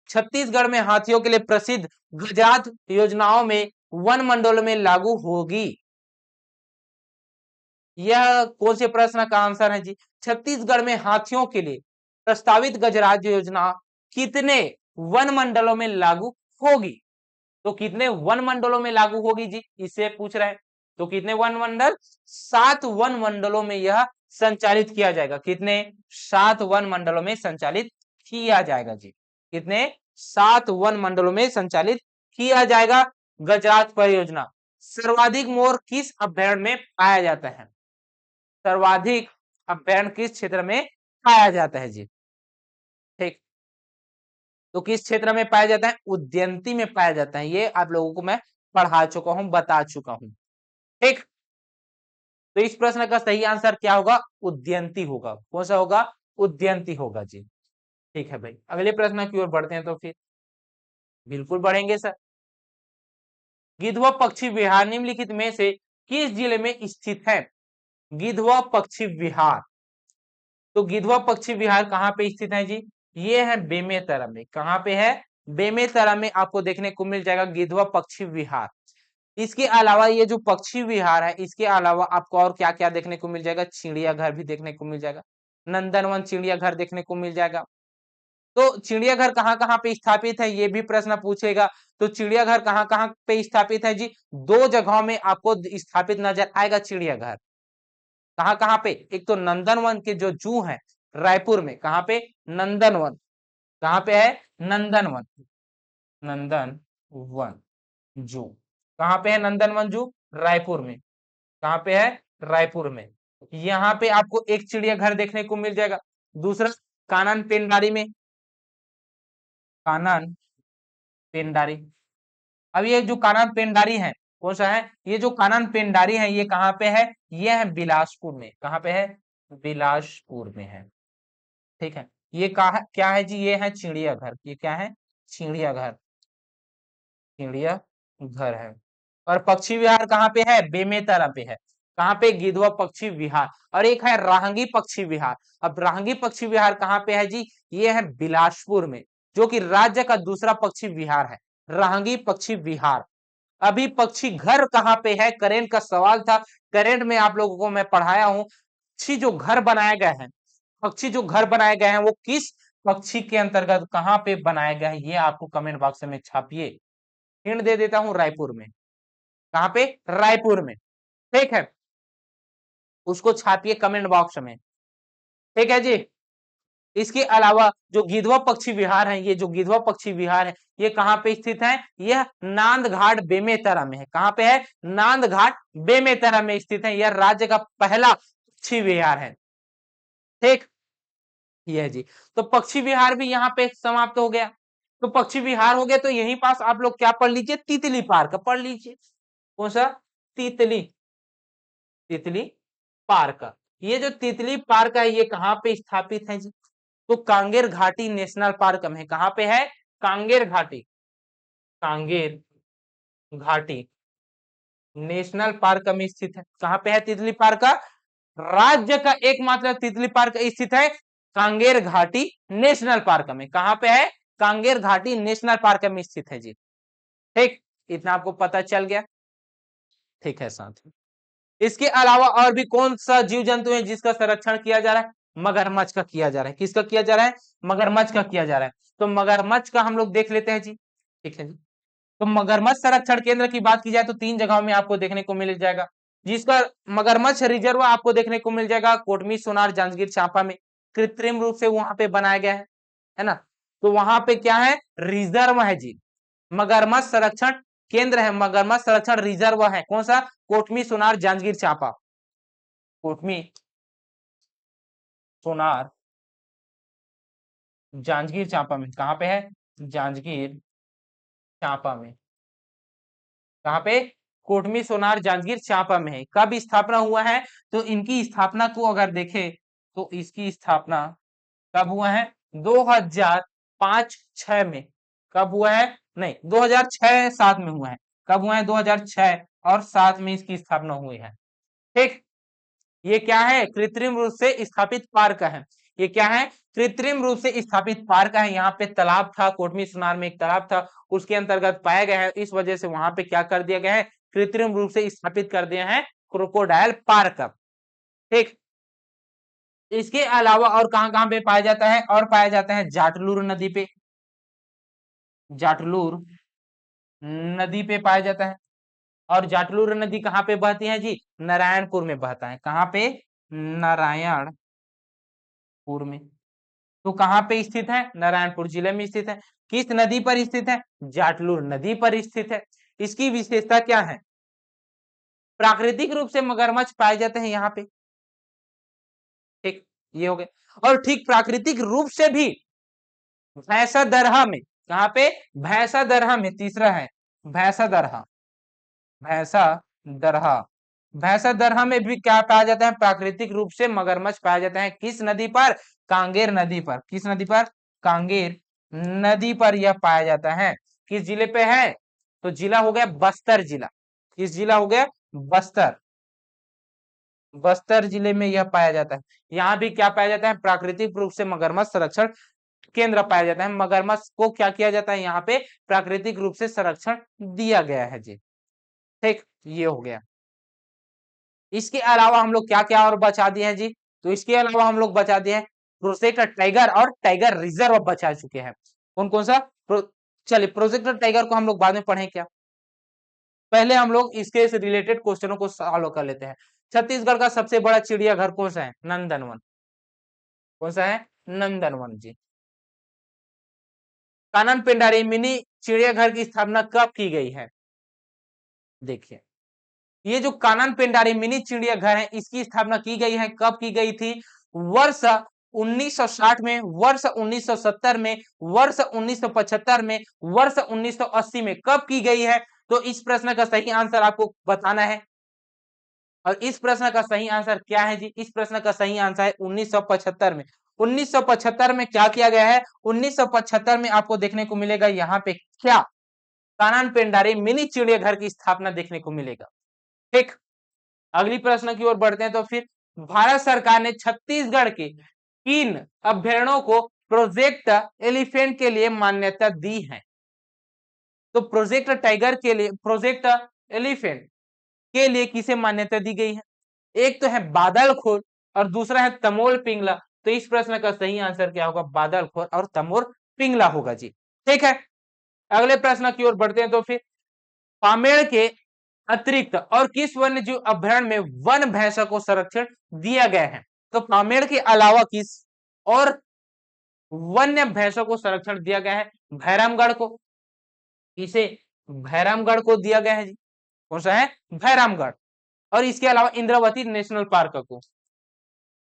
छत्तीसगढ़ में हाथियों के लिए प्रसिद्ध गजराज योजनाओं में वन मंडलों में लागू होगी। यह कौन से प्रश्न का आंसर है जी? छत्तीसगढ़ में हाथियों के लिए प्रस्तावित गजराज योजना कितने वन मंडलों में लागू होगी? तो कितने वन मंडलों में लागू होगी जी, इससे पूछ रहे हैं। तो कितने वन मंडल? 7 वन मंडलों में यह संचालित किया जाएगा। कितने? 7 वन मंडलों में संचालित किया जाएगा जी। कितने? 7 वन मंडलों में संचालित किया जाएगा गजराज परियोजना। सर्वाधिक मोर किस अभ्यारण्य में पाया जाता है? सर्वाधिक अभ्यारण्य किस क्षेत्र में पाया जाता है जी? ठीक, तो किस क्षेत्र में पाया जाता है? उदयंती में पाया जाता है। ये आप लोगों को मैं पढ़ा चुका हूं, बता चुका हूं। ठीक, तो इस प्रश्न का सही आंसर क्या होगा? उदयंती होगा। कौन सा होगा? उदयंती होगा जी। ठीक है भाई, अगले प्रश्न की ओर बढ़ते हैं। तो फिर बिल्कुल बढ़ेंगे सर। गिधवा पक्षी विहार निम्नलिखित में से किस जिले में स्थित है? गिधवा पक्षी विहार, तो गिधवा पक्षी विहार कहाँ पे स्थित है जी? ये है बेमेतरा में। कहाँ पे है? बेमेतरा में आपको देखने को मिल जाएगा गिधवा पक्षी विहार। इसके अलावा ये जो पक्षी विहार है, इसके अलावा आपको और क्या क्या देखने को मिल जाएगा? चिड़ियाघर भी देखने को मिल जाएगा, नंदनवन चिड़ियाघर देखने को मिल जाएगा। तो चिड़ियाघर कहाँ कहाँ पे स्थापित है, ये भी प्रश्न पूछेगा। तो चिड़ियाघर कहाँ कहाँ पे स्थापित है जी? 2 जगहों में आपको स्थापित नजर आएगा चिड़ियाघर। कहाँ कहाँ पे? एक तो नंदनवन के जो जू है रायपुर में। कहाँ पे? नंदनवन। कहाँ पे है? नंदनवन। नंदनवन जू कहाँ पे है? नंदनवन जू रायपुर में। कहाँ पे है? रायपुर में। यहाँ पे आपको एक चिड़ियाघर देखने को मिल जाएगा। दूसरा कानन पेंडारी में, कानन पेंडारी। अब ये जो कानन पेंडारी है कौन सा है? ये जो कानन पेंडारी है ये कहाँ पे है? ये है बिलासपुर में। कहाँ पे है? बिलासपुर में है। ठीक है, ये कहा क्या है जी? ये है चिड़ियाघर। ये क्या है? चिड़ियाघर। चिड़ियाघर है। और पक्षी विहार कहाँ पे है? बेमेतरा पे है। कहाँ पे? गिधवा पक्षी विहार। और एक है राहंगी पक्षी विहार। अब राहंगी पक्षी विहार कहाँ पे है जी? ये है बिलासपुर में, जो कि राज्य का दूसरा पक्षी विहार है, राहंगी पक्षी विहार। अभी पक्षी घर कहाँ पे है, करेंट का सवाल था। करेंट में आप लोगों को मैं पढ़ाया हूँ। पक्षी जो घर बनाए गए हैं, पक्षी जो घर बनाए गए हैं वो किस पक्षी के अंतर्गत कहाँ पे बनाए गए हैं, ये आपको कमेंट बॉक्स में छापिए। हिंट दे देता हूँ, रायपुर में। कहाँ पे? रायपुर में। ठीक है, उसको छापिए कमेंट बॉक्स में। ठीक है जी। इसके अलावा जो गिधवा पक्षी विहार है, ये जो गिधवा पक्षी विहार है ये कहाँ पे स्थित है? यह नांदघाट बेमेतरा में है। कहाँ पे है? नांदघाट बेमेतरा में स्थित है। यह राज्य का पहला पक्षी विहार है। ठीक, ये जी। तो पक्षी विहार भी यहाँ पे समाप्त हो गया। तो पक्षी विहार हो गया, तो यहीं पास आप लोग क्या पढ़ लीजिए? तितली पार्क पढ़ लीजिए। कौन सा? तितली, तितली पार्क। ये जो तितली पार्क है ये कहाँ पे स्थापित है जी? तो कांगेर घाटी नेशनल पार्क में है। कहाँ पे है? कांगेर घाटी, कांगेर घाटी नेशनल पार्क में स्थित है। कहाँ पे है तितली पार्क? राज्य का एकमात्र तितली पार्क स्थित है कांगेर घाटी नेशनल पार्क में। कहाँ पे है? कांगेर घाटी नेशनल पार्क में स्थित है जी। ठीक, इतना आपको पता चल गया। ठीक है साथी, इसके अलावा और भी कौन सा जीव जंतु है जिसका संरक्षण किया जा रहा है? मगरमच्छ का किया जा रहा है। किसका किया जा रहा है? मगरमच्छ का किया जा रहा है। तो मगरमच्छ का हम लोग देख लेते हैं जी। ठीक है जी। तो मगरमच्छ संरक्षण केंद्र की बात की जाए तो 3 जगहों में आपको देखने को मिल जाएगा, जिसका मगरमच्छ रिजर्व आपको देखने को मिल जाएगा कोटमी, सोनार, जांजगीर चांपा में। कृत्रिम रूप से वहां पे बनाया गया है ना? तो वहां पे क्या है? रिजर्व है जी। मगरमच्छ संरक्षण केंद्र है, मगरमच्छ संरक्षण रिजर्व है। कौन सा? कोटमी, सोनार, जांजगीर चांपा। कोटमी, सोनार, जांजगीर चांपा में। कहाँ पे है? जांजगीर चांपा में। कहाँ पे? कोटमी, सोनार, जांजगीर चांपा में है। कब स्थापना हुआ है? तो इनकी स्थापना को अगर देखें तो इसकी स्थापना कब हुआ है? 2005-6 में। कब हुआ है? नहीं, 2006-7 में हुआ है। कब हुआ है? 2006 और 7 में इसकी स्थापना हुई है। ठीक, ये क्या है? कृत्रिम रूप से स्थापित पार्क है। ये क्या है? कृत्रिम रूप से स्थापित पार्क है। यहाँ पे तालाब था, कोटमी सुनार में एक तालाब था, उसके अंतर्गत पाया गया है। इस वजह से वहां पे क्या कर दिया गया है? कृत्रिम रूप से स्थापित कर दिया है क्रोकोडाइल पार्क। ठीक, इसके अलावा और कहां कहां पे पाया जाता है? और पाया जाता है जाटलूर नदी पे। जाटलूर नदी पे पाया जाता है। और जाटलूर नदी कहाँ पे बहती है जी? नारायणपुर में बहता है। कहाँ पे? नारायणपुर में। तो कहाँ पे स्थित है? नारायणपुर जिले में स्थित है। किस नदी पर स्थित है? जाटलूर नदी पर स्थित है। इसकी विशेषता क्या है? प्राकृतिक रूप से मगरमच्छ पाए जाते हैं यहाँ पे। ठीक, ये हो गया। और ठीक प्राकृतिक रूप से भी भैंसा दरहा में, कहाँ पे? भैंसा दरहा में, तीसरा है भैंसा दरहा। भैंसा दरहा, भैंसा दरहा में भी क्या पाया जाता है? प्राकृतिक रूप से मगरमच्छ पाया जाता है। किस नदी पर? कांगेर नदी पर। किस नदी पर? कांगेर नदी पर यह पाया जाता है। किस जिले पे है? तो जिला हो गया बस्तर जिला। किस जिला हो गया? बस्तर। बस्तर जिले में यह पाया जाता है। यहाँ भी क्या पाया जाता है? प्राकृतिक रूप से मगरमच्छ संरक्षण केंद्र पाया जाता है। मगरमच्छ को क्या किया जाता है? यहाँ पे प्राकृतिक रूप से संरक्षण दिया गया है जी। ठीक, ये हो गया। इसके अलावा हम लोग क्या क्या और बचा दिए हैं जी? तो इसके अलावा हम लोग बचा दिए हैं प्रोजेक्ट टाइगर और टाइगर रिजर्व बचा चुके हैं। कौन कौन सा? चलिए, प्रोजेक्ट टाइगर को हम लोग बाद में पढ़ें क्या? पहले हम लोग इसके से रिलेटेड क्वेश्चनों को सॉल्व कर लेते हैं। छत्तीसगढ़ का सबसे बड़ा चिड़ियाघर कौन सा है? नंदनवन। कौन सा है? नंदनवन जी। कानन पेंडारी मिनी चिड़ियाघर की स्थापना कब की गई है? देखिए, ये जो कानन पेंडारी मिनी चिड़ियाघर है, इसकी स्थापना की गई है। कब की गई थी? वर्ष 1960 में, वर्ष 1970 में, वर्ष 1975 में, वर्ष 1980 में। कब की गई है? तो इस प्रश्न का सही आंसर आपको बताना है। और इस प्रश्न का सही आंसर क्या है जी? इस प्रश्न का सही आंसर है 1975 में। 1975 में क्या किया गया है? 1975 में आपको देखने को मिलेगा यहाँ पे क्या? कानन पेंडारी मिनी चिड़ियाघर की स्थापना देखने को मिलेगा। ठीक, अगली प्रश्न की ओर बढ़ते हैं। तो फिर भारत सरकार ने छत्तीसगढ़ के किन अभ्यारण्यों को प्रोजेक्ट एलिफेंट के लिए मान्यता दी है? तो प्रोजेक्ट टाइगर के लिए, प्रोजेक्ट एलिफेंट के लिए किसे मान्यता दी गई है? एक तो है बादलखोर और दूसरा है तमोल पिंगला। तो इस प्रश्न का सही आंसर क्या होगा? बादलखोर और तमोर पिंगला होगा जी। ठीक है, अगले प्रश्न की ओर बढ़ते हैं। तो फिर पामेड़ के अतिरिक्त और किस वन्य जीव अभ्यारण्य में वन भैंसा को संरक्षण दिया गया है? तो पामेड़ के अलावा किस और वन्य भैंसों को संरक्षण दिया गया है? भैरमगढ़ को। इसे भैरमगढ़ को दिया गया है जी। कौन सा है? भैरमगढ़। और इसके अलावा इंद्रावती नेशनल पार्क को।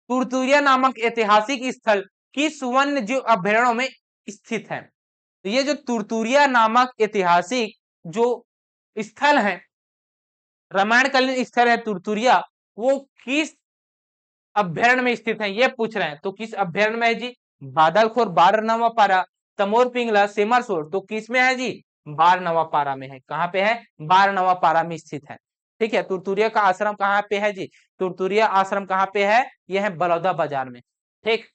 तुरतुरिया नामक ऐतिहासिक स्थल किस वन्य जीव अभ्यारण्य में स्थित है? तो ये जो तुरतुरिया नामक ऐतिहासिक जो स्थल है, रामायणकालीन स्थल है तुरतुरिया, वो किस अभ्यारण्य में स्थित है ये पूछ रहे हैं। तो किस अभ्यारण्य में है जी? बादलखोर, बारहनवा पारा, तमोर पिंगला, सेमरसोर। तो किस में है जी? बारहनवा पारा में है। कहाँ पे है? बारहनवा पारा में स्थित है। ठीक है, तुरतुरिया का आश्रम कहाँ पे है जी? तुरतुरिया आश्रम कहाँ पे है? यह है बलौदा बाजार में। ठीक,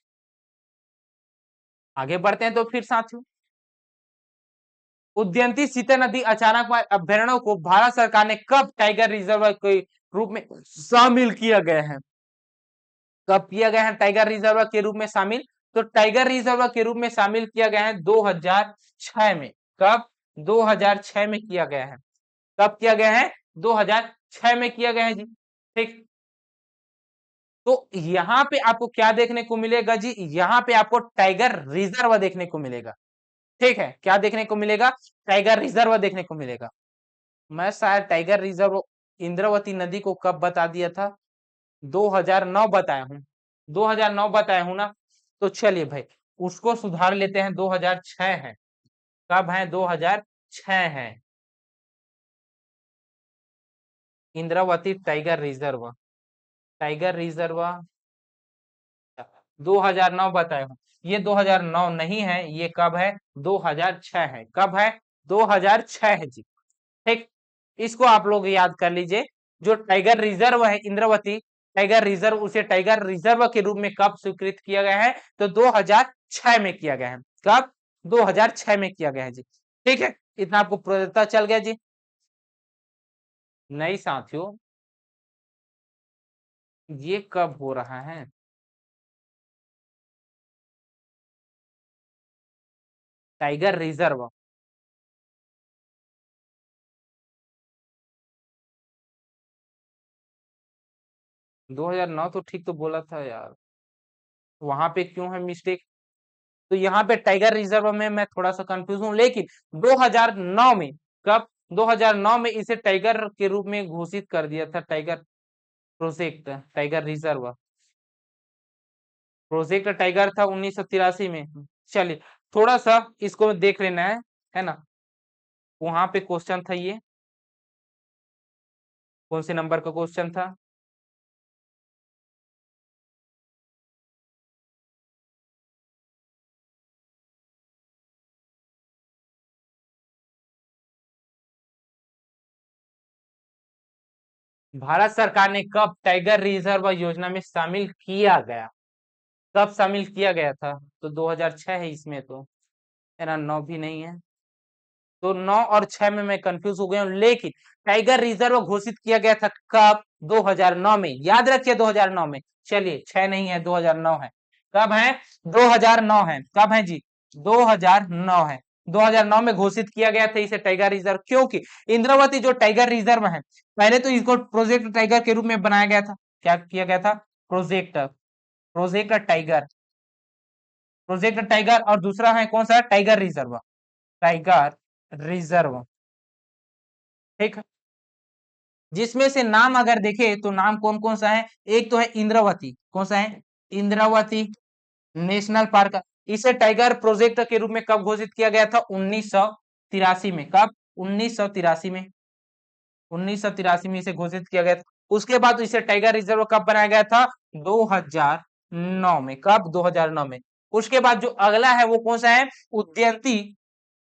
आगे बढ़ते हैं। तो फिर साथियों, उदयंती सीता नदी अचानक अभ्यारण्यों को भारत सरकार ने कब टाइगर रिजर्व के रूप में शामिल किया गया है? कब किया गया है टाइगर रिजर्व के रूप में शामिल? तो टाइगर रिजर्व के रूप में शामिल किया गया है 2006 में। कब? 2006 में किया गया है। कब किया गया है? 2006 में किया गया है जी। ठीक, तो यहाँ पे आपको क्या देखने को मिलेगा जी? यहाँ पे आपको टाइगर रिजर्व देखने को मिलेगा। ठीक है, क्या देखने को मिलेगा? टाइगर रिजर्व देखने को मिलेगा। मैं शायद टाइगर रिजर्व इंद्रावती नदी को कब बता दिया था? 2009 बताया हूं। 2009 बताया हूं ना? तो चलिए भाई, उसको सुधार लेते हैं, 2006 है। कब है? 2006 है। Indravati tiger reserve, tiger reserve 2009 बताए हूँ। ये 2009 नहीं है, ये कब है? 2006 है। कब है? 2006 है जी। ठीक, इसको आप लोग याद कर लीजिए। जो टाइगर रिजर्व है इंद्रावती टाइगर रिजर्व, उसे टाइगर रिजर्व के रूप में कब स्वीकृत किया गया है? तो 2006 में किया गया है। कब? 2006 में किया गया है जी। ठीक है, इतना आपको पता चल गया जी। नहीं साथियों, ये कब हो रहा है? टाइगर रिजर्व 2009 तो ठीक तो बोला था यार, वहां पे क्यों है मिस्टेक? तो यहाँ पे टाइगर रिजर्व में मैं थोड़ा सा कंफ्यूज हूँ, लेकिन 2009 में, कब? 2009 में इसे टाइगर के रूप में घोषित कर दिया था। Tiger project tiger reserve, project tiger था 1983 में। चलिए, थोड़ा सा इसको देख लेना है ना। वहां पे क्वेश्चन था ये, कौन से नंबर का क्वेश्चन था? भारत सरकार ने कब टाइगर रिजर्व योजना में शामिल किया गया? कब शामिल किया गया था? तो 2006 है इसमें तो, है ना, 9 भी नहीं है। तो 9 और 6 में मैं कंफ्यूज हो गया हूं, लेकिन टाइगर रिजर्व घोषित किया गया था कब? 2009 में, याद रखिए 2009 में। चलिए, 6 नहीं है, 2009 है। कब है? 2009 है। कब है जी? 2009 है। 2009 में घोषित किया गया था इसे टाइगर रिजर्व, क्योंकि इंद्रावती जो टाइगर रिजर्व है, पहले तो इसको प्रोजेक्ट टाइगर के रूप में बनाया गया था। क्या किया गया था? Project, project tiger, project tiger, और दूसरा है कौन सा? Tiger reserve, tiger reserve. ठीक, जिसमें से नाम अगर देखे तो नाम कौन कौन सा है? एक तो है इंद्रावती, कौन सा है? Indravati national park. इसे टाइगर प्रोजेक्ट के रूप में कब घोषित किया गया था? 1983 में। कब? 1983 में, 1983 में इसे घोषित किया गया था। उसके बाद इसे टाइगर रिजर्व कब बनाया गया था? 2009 में। कब? 2009 में। उसके बाद जो अगला है वो कौन सा है? उदयंती,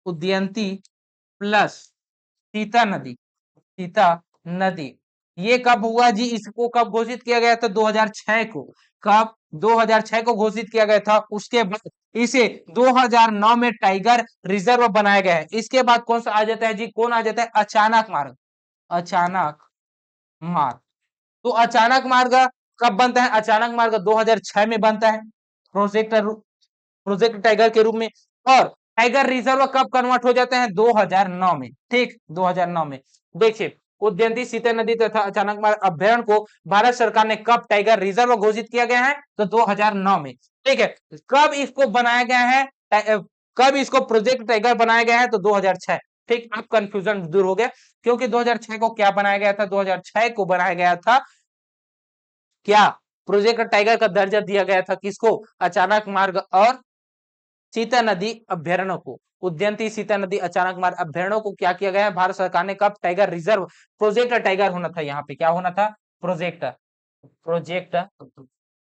उदयंती प्लस सीता नदी, सीता नदी। ये कब हुआ जी? इसको कब घोषित किया गया था? 2006 को। कब? 2006 को घोषित किया गया था। उसके बाद इसे 2009 में टाइगर रिजर्व बनाया गया है। इसके बाद कौन सा आ जाता है जी? कौन आ जाता है? अचानक मार्ग, अचानक मार्ग। तो अचानक मार्ग कब बनता है? अचानक मार्ग 2006 में बनता है, प्रोजेक्ट, प्रोजेक्ट टाइगर के रूप में। और टाइगर रिजर्व कब कन्वर्ट हो जाते हैं? 2009 में। ठीक, 2009 में। देखिए, उदयंती सीता नदी तथा अचानक मार्ग अभ्यारण्य को भारत सरकार ने कब टाइगर रिजर्व घोषित किया गया है? तो 2009 में। ठीक है, कब इसको बनाया गया है? कब इसको प्रोजेक्ट टाइगर बनाया गया है? तो 2006। ठीक, अब कंफ्यूजन दूर हो गया, क्योंकि 2006 को क्या बनाया गया था? 2006 को बनाया गया था क्या? प्रोजेक्ट टाइगर का दर्जा दिया गया था किसको? अचानक मार्ग और सीता नदी अभ्यारण्य को। उदयंती सीता नदी अचानक मार्ग अभ्यारण्य को क्या किया गया है? भारत सरकार ने कब टाइगर रिजर्व, प्रोजेक्ट टाइगर होना था यहाँ पे, क्या होना था? प्रोजेक्ट, प्रोजेक्ट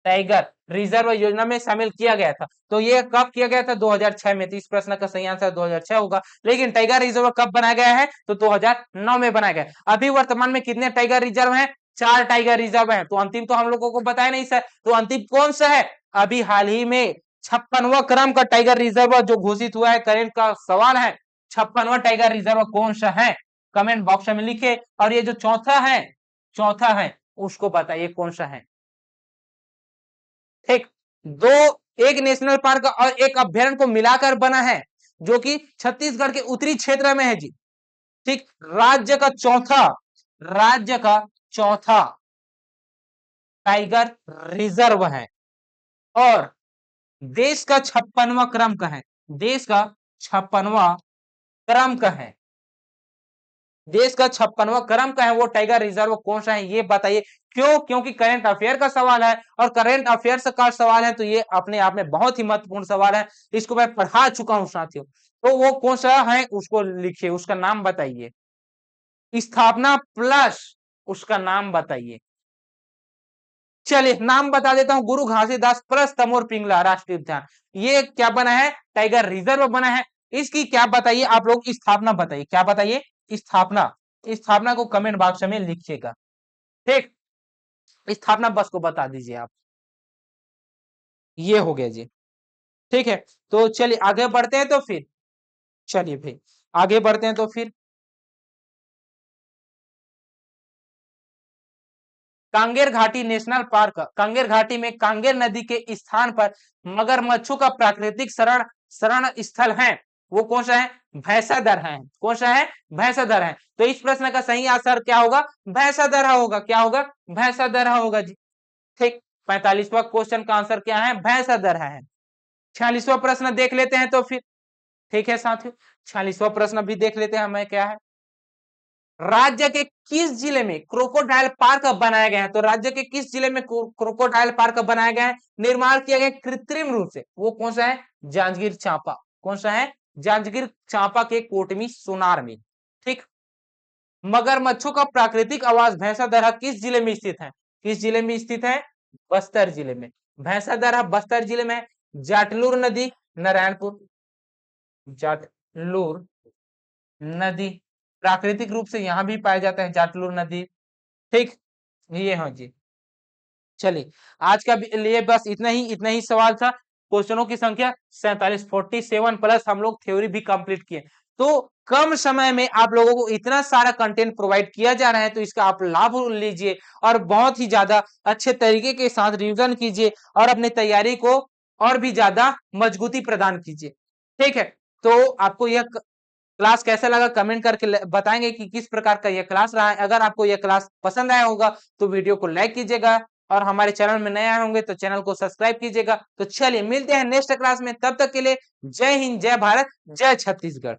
टाइगर रिजर्व योजना में शामिल किया गया था। तो ये कब किया गया था? 2006 में। तो इस प्रश्न का सही आंसर 2006 होगा। लेकिन टाइगर रिजर्व कब बनाया गया है? तो 2009 में बनाया गया। अभी वर्तमान में कितने टाइगर रिजर्व हैं? 4 टाइगर रिजर्व हैं। तो अंतिम तो हम लोगों को बताया नहीं सर, तो अंतिम कौन सा है? अभी हाल ही में 56वां क्रम का टाइगर रिजर्व जो घोषित हुआ है, करेंट का सवाल है, 56वां टाइगर रिजर्व कौन सा है? कमेंट बॉक्स में लिखे। और ये जो चौथा है, चौथा है, उसको बताइए कौन सा है। ठीक, दो, एक नेशनल पार्क और एक अभ्यारण्य को मिलाकर बना है, जो कि छत्तीसगढ़ के उत्तरी क्षेत्र में है जी। ठीक, राज्य का चौथा, राज्य का चौथा टाइगर रिजर्व है, और देश का 56वां क्रम का है, देश का 56वां क्रम का है, देश का 56वां क्रम का है वो टाइगर रिजर्व कौन सा है? ये बताइए। क्यों? क्योंकि करंट अफेयर का सवाल है, और करंट अफेयर्स का सवाल है, तो ये अपने आप में बहुत ही महत्वपूर्ण सवाल है। इसको मैं पढ़ा चुका हूं साथियों। तो वो कौन सा है उसको लिखिए, उसका नाम बताइए। स्थापना प्लस उसका नाम बताइए। चलिए नाम बता देता हूं, गुरु घासीदास प्लस तमोर पिंगला राष्ट्रीय उद्यान। ये क्या बना है? टाइगर रिजर्व बना है। इसकी क्या बताइए आप लोग, स्थापना बताइए, क्या बताइए? स्थापना। स्थापना को कमेंट बॉक्स में लिखिएगा। ठीक, स्थापना बस को बता दीजिए आप। ये हो गया जी। ठीक है, तो चलिए आगे बढ़ते हैं तो फिर, चलिए भाई आगे बढ़ते हैं तो फिर कांगेर घाटी नेशनल पार्क। कांगेर घाटी में कांगेर नदी के स्थान पर मगरमच्छों का प्राकृतिक शरण शरण स्थल है। वो कौन सा है? भैंसादर है। कौन सा है? भैंसादर है। तो इस प्रश्न का सही आंसर क्या होगा? भैंसादर होगा। क्या होगा? भैंसादर होगा जी। ठीक, 45वां क्वेश्चन का आंसर क्या है? भैंसादर है। 46वां प्रश्न देख लेते हैं तो फिर। ठीक है साथियों, 46वां प्रश्न भी देख लेते हैं हमें क्या है। राज्य के किस जिले में क्रोकोडाइल पार्क बनाया गया है? तो राज्य के किस जिले में क्रोकोडाइल पार्क बनाया गया है, निर्माण किया गया कृत्रिम रूप से? वो कौन सा है? जांजगीर चांपा। कौन सा है? जांजगीर चांपा के कोटमी सोनार में। ठीक, मगरमच्छों का प्राकृतिक आवास भैंसादरा किस जिले में स्थित है? किस जिले में स्थित है? बस्तर जिले में। भैंसादरा बस्तर जिले में। जाटलूर नदी नारायणपुर। जाटलूर नदी प्राकृतिक रूप से यहां भी पाया जाता है, जाटलूर नदी। ठीक, ये हाँ जी। चलिए आज का लिए बस इतना ही सवाल था। क्वेश्चनों की संख्या 47, 47 प्लस हम लोग थ्योरी भी कंप्लीट किए। तो कम समय में आप लोगों को इतना सारा कंटेंट प्रोवाइड किया जा रहा है, तो इसका आप लाभ लीजिए और बहुत ही ज्यादा अच्छे तरीके के साथ रिवीजन कीजिए और अपनी तैयारी को और भी ज्यादा मजबूती प्रदान कीजिए। ठीक है, तो आपको यह क्लास कैसा लगा कमेंट करके बताएंगे कि किस प्रकार का यह क्लास रहा है। अगर आपको यह क्लास पसंद आया होगा तो वीडियो को लाइक कीजिएगा और हमारे चैनल में नए आए होंगे तो चैनल को सब्सक्राइब कीजिएगा। तो चलिए मिलते हैं नेक्स्ट क्लास में, तब तक के लिए जय हिंद, जय भारत, जय छत्तीसगढ़।